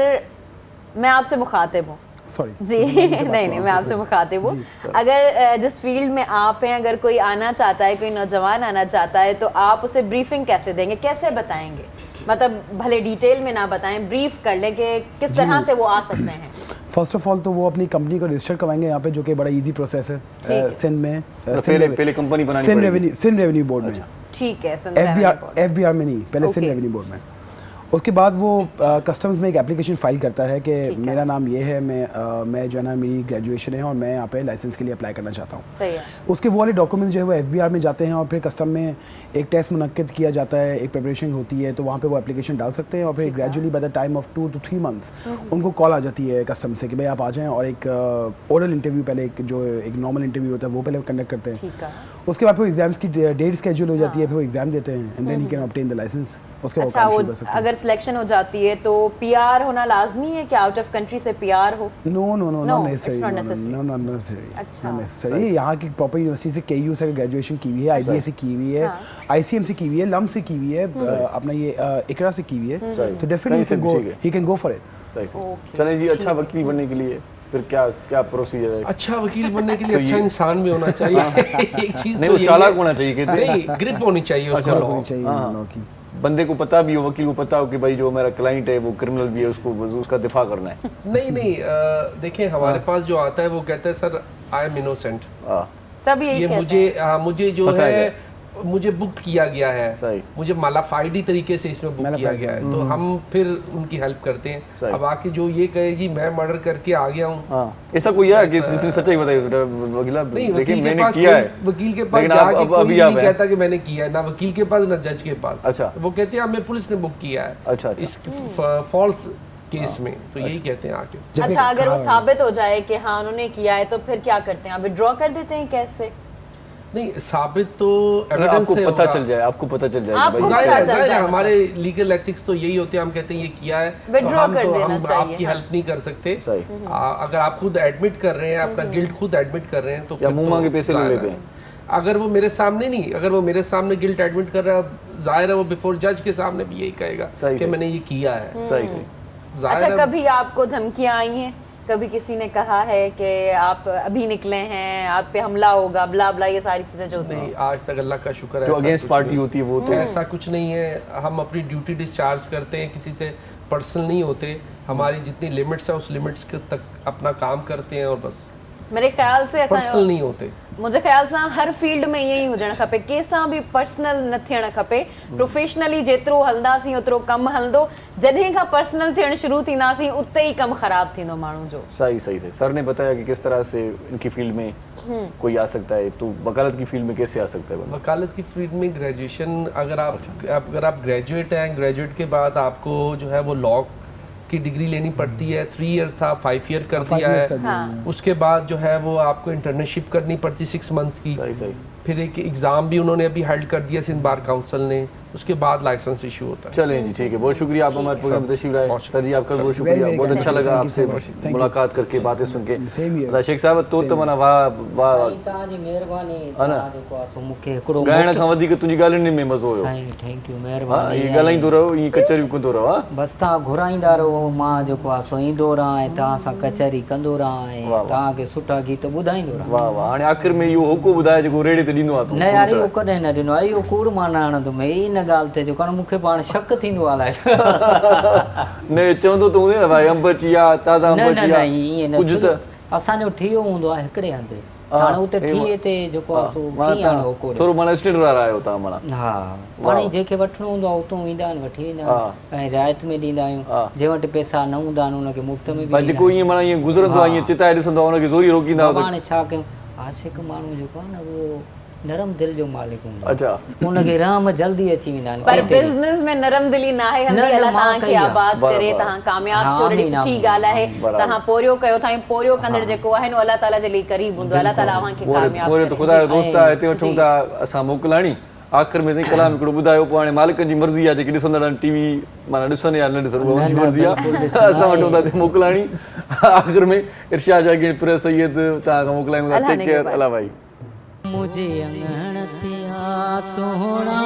मैं आपसे मुखातिब हूँ सॉरी जी नहीं मैं आपसे मुखातिब हूँ अगर जिस फील्ड में आप हैं अगर कोई आना चाहता है कोई नौजवान आना चाहता है तो आप उसे ब्रीफिंग कैसे देंगे कैसे बताएंगे मतलब भले डिटेल में ना बताएं ब्रीफ कर लें कि किस तरह से वो आ सकते हैं फर्स्ट ऑफ ऑल तो वो अपनी कंपनी को रजिस्टर करवाएंगे यहाँ पे जो कि बड़ा इजी प्रोसेस है सिंध में पहले कंपनी बनानी पड़ेगी सिंध रेवेन्यू बोर्ड में ठीक है एफबीआर में नहीं पहले सिंध रेवेन्यू बोर्ड में उसके बाद वो कस्टम्स में एक एप्लीकेशन फाइल करता है कि मेरा नाम ये है मैं जो है ना मेरी ग्रेजुएशन है और मैं यहाँ पे लाइसेंस के लिए अप्लाई करना चाहता हूँ सही है उसके वो वाले डॉक्यूमेंट जो है वो एफबीआर में जाते हैं और फिर कस्टम में एक टेस्ट मुनक्किद किया जाता है एक प्रिपरेशन होती है तो वहाँ पे वो एप्लीकेशन डाल सकते हैं और फिर gradually by the time of 2 to 3 months उनको कॉल आ जाती है कस्टम से कि भाई आप आ जाएँ और एक ओरल इंटरव्यू पहले एक नॉर्मल इंटरव्यू होता है वो पहले कंडक्ट करते हैं उसके बाद फिर एग्जाम्स की डेट स्केड्यूल हो जाती है फिर वो एग्जाम देते हैं and then he can obtain the licence उसके बाद काम शुरू कर सकते हैं अगर सिलेक्शन हो जाती है तो पीआर होना लाजमी है कि आउट ऑफ कंट्री से पीआर हो नो नॉट नेसेसरी यहाँ की प्रॉपर यूनिवर्सिटी से केयू से ग्रेजुएशन की हुई है आईबीएससी की हुई है आईसीएमसी की हुई है लम से की हुई है अपना ये इकरा से की हुई है तो definitely he can go for it चलें जी अच्छा वकील बनने के लिए फिर क्या प्रोसीजर है अच्छा वकील बनने के लिए अच्छा इंसान भी होना चाहिए एक चीज नहीं वो चालाक होना चाहिए नहीं ग्रिप होनी चाहिए उसको होनी चाहिए बंदे को पता भी हो वकील को पता हो कि भाई जो मेरा क्लाइंट है वो क्रिमिनल भी है उसका दिफा करना है नहीं देखिए हमारे पास जो आता है वो कहता है सर आई एम इनोसेंट सब यही कहते हैं मुझे जो है मुझे बुक किया गया है मुझे मालाफाइडी तरीके से इसमें बुक किया गया है तो हम फिर उनकी हेल्प करते हैं अब आके जो ये कहे जी मैं मर्डर करके आ गया हूँ ऐसा कोई है कि जिसने सच्चाई बताई वकील के पास जाके कोई नहीं कहता कि मैंने किया है ना वकील के पास ना जज के पास अच्छा वो कहते हैं हमें पुलिस ने बुक किया है अच्छा इस फॉल्स केस में तो यही कहते हैं आके अच्छा अगर वो साबित हो जाए कि हाँ उन्होंने किया है तो फिर क्या करते हैं आप विड्रॉ कर देते हैं कैसे नहीं साबित तो एविडेंस से पता चल जाए आपको पता चल जाए जाहिर है हमारे लीगल एथिक्स तो यही होते हैं हम कहते हैं ये किया है तो हम आपकी हेल्प नहीं कर सकते अगर आप खुद एडमिट कर रहे हैं अपना गिल्ट खुद एडमिट कर रहे हैं तो मुंह मांगे पैसे ले लेते हैं अगर वो मेरे सामने नहीं अगर वो मेरे सामने गिल्ट एडमिट कर रहा है जाहिर है वो बिफोर जज के सामने भी यही कहेगा कि मैंने ये किया है सही अच्छा कभी आपको धमकियां आई हैं कभी किसी ने कहा है कि आप अभी निकले हैं, आप पे हमला होगा, ब्ला ब्ला, ये सारी चीजें जो होती हैं? नहीं, आज तक अल्लाह का शुक्र है जो अगेंस्ट पार्टी होती है वो तो ऐसा कुछ नहीं है। हम अपनी ड्यूटी डिस्चार्ज करते हैं, किसी से पर्सनल नहीं होते। हमारी जितनी लिमिट्स है उस लिमिट्स के तक अपना काम करते हैं और बस। मेरे ख्याल से ऐसा पर्सनल नहीं होते। मुझे ख्याल सां हर फील्ड में यही हुजणु खपे, कंहिंसां बि पर्सनल न थियणु खपे। प्रोफेशनली जेतिरो हलंदासीं ओतिरो कमु हलंदो, जॾहिं खां पर्सनल थियणु शुरू थींदासीं उते ही कमु ख़राब थींदो माण्हू जो। सही सही सही। सर ने बताया कि किस तरह से इनकी फील्ड में कोई आ सकता है, तो वकालत की फील्ड में कैसे आ सकता है? वकालत की फील्ड में ग्रेजुएशन, अगर आप ग्रेजुएट हैं, ग्रेजुएट के बाद आपको जो है वो लॉ की डिग्री लेनी पड़ती है। 3 ईयर था, 5 ईयर कर दिया है। हाँ। उसके बाद जो है वो आपको इंटर्नशिप करनी पड़ती 6 मंथ की। सही सही। फिर एक एग्ज़ाम भी उन्होंने अभी हेल्ड कर दिया सिंध बार काउंसिल ने, उसके बाद लाइसेंस इशू होता है। चलें जी, ठीक है, बहुत शुक्रिया आप हमारे प्रोग्राम में तशरीफ लाए। सर जी आपका बहुत शुक्रिया, बहुत अच्छा लगा आपसे मुलाकात करके, बातें सुन के। शेख साहब तो तमन्ना वाह वाह, तव्हांजी महिरबानी, हा न? जेको आहे सो मूंखे हिकिड़ो ॻाइण खां वधीक तुंहिंजी ॻाल्हियुनि में मज़ो हुयो। साईं थैंक यू, हाँ, महिरबानी। ये ॻाल्हाईंदो रहो, ईअं कचहरी कंदो रहो। हाँ, बसि तव्हां घुराईंदा रहो, मां जेको आहे सो ईंदो रहां ऐं तव्हां सां कचहरी कंदो रहां ऐं तव्हांखे सुठा गीत ॿुधाईंदो रहां। वाह वाह। हाणे आख़िर में इहो हुको ॿुधाए जेको रेड़े ते ॾींदो आहे तूं। न यार, इहो कॾहिं न ॾिनो आहे, इहो कूड़ मां न हणंदुमि इन ॻाल्हि ते, जेको आहे मूंखे पाण शक थींदो आहे अलाए छा। न चवंदो त हूंदे न भाई अंब अची विया, ताज़ा अंब अची विया, ईअं न, कुझु त असांजो ठहियो हूंदो आहे हिकिड़े हंधि, हाणे उते ठहिए ते जेको आहे सो कीअं हाणे हुको ॾियो? थोरो माना स्टैंडर्ड वारा आहियो तव्हां माना। हा, पाण ई जेके वठिणो हूंदो आहे उतां ईंदा आहिनि, वठी वेंदा आहिनि ऐं रिआयत में ॾींदा आहियूं। जंहिं वटि पैसा न हूंदा आहिनि उनखे मुफ़्त में भाई जेको ईअं माना ईअं गुज़रंदो आहे, ईअं चिताए ॾिसंदो आहे, उनखे ज़ोरी रोकींदा आहियो। हाणे छा कयूं, आशिक़ माण्हू जेको आहे न उहो नरम दिल जो मालिक हूंदो आहे। अच्छा, उनखे राम जल्दी अची वेंदा आहिनि। पर बिज़नेस में नरम दिली न आहे, हंधी अल्लाह तव्हांखे आबाद करे, तव्हां कामयाब थियो, ॾाढी सुठी ॻाल्हि आहे। तव्हां पोरियो कयो था, पोरियो कंदड़ जेको आहे न अल्लाह ताला जे लिए करीब हूंदो, अल्लाह ताला तव्हांखे कामयाब मोरे त ख़ुदा जो दोस्त आहे, हिते वठूं था असां मोकिलाणी। आख़िर में कलाम हिकिड़ो ॿुधायो, पोइ हाणे मालिकनि जी मर्ज़ी आहे, जेके ॾिसंदा आहिनि टीवी माना ॾिसनि या न ॾिसनि, उहा उनजी मर्ज़ी आहे। असां वठूं था हिते मोकिलाणी। आख़िर में इरशाद जागीर प्रेस सैयद तव्हां खां मोकिलायूं था। टेक केयर, अल्लाह भाई। मुझे अंगण ते आ सोहणा,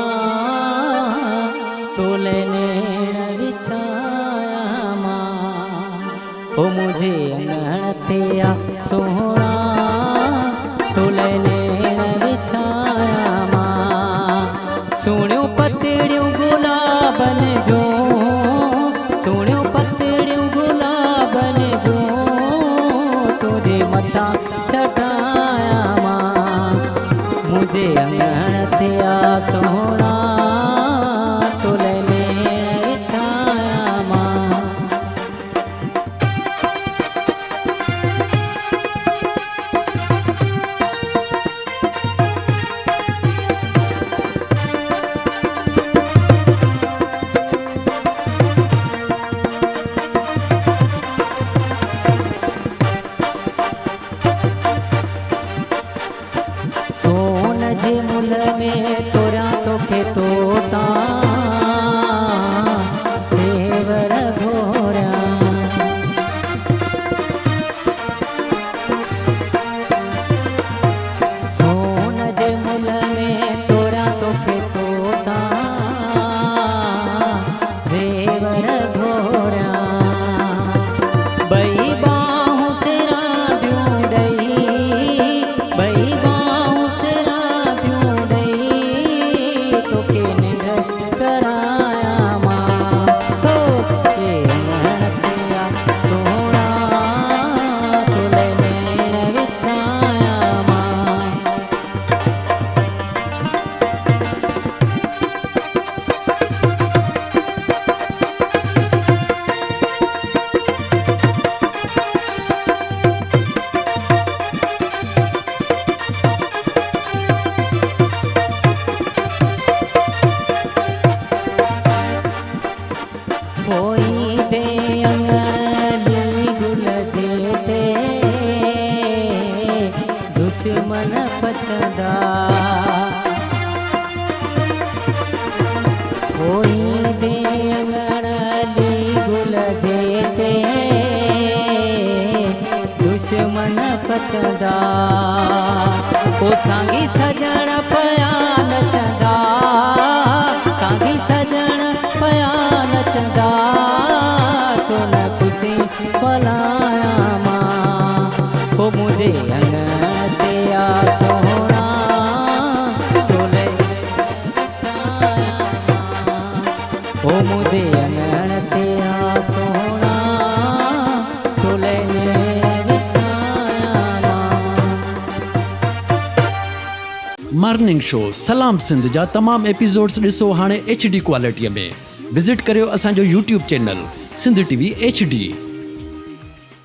तोले नेण विछाया मां। ओ मुझे अंगण ते आ सोहणा, तोले नेण विछाया मां। सुणियो पतड़ियूं गुलाबन जो, सुणियो पतड़ियूं गुलाबन जो, तुझे मथां चढ़ाया मां। मुझे अंगण ते आ सोहणा, तोले नेण विछाया मां। सोन जे मुल में तोरा तोखे तोता, सेवर घोरा। सोन जे मुल में तोरा तोखे तोता, सेवर घोरा। बई बाहूं तेरा दियूं ॾई, बई बाहूं तेरा दियूं ॾई, तोखे निंड कराया मां। हो के अंगण ते आ सोहणा, तोले नेण विछाया मां। कोई दे अंगण ली गुल जे ते, दुश्मन पचंदा। कोई दे अंगण ली गुल जे ते, दुश्मन पचंदा। ओ सांगी सजण पया नचंदा, सांगी सजण पया नचंदा, सोन खुशी पलाया मां। मुझे अनण ते आ सोहणा तोले ओ मुझे अनण ते आ सोहणा तोले मॉर्निंग शो सलाम सिंध जा तमाम एपिसोड्स ॾिसो हाणे HD क्वालिटीअ में। विज़िट करियो असांजो YouTube channel Sindh TV HD।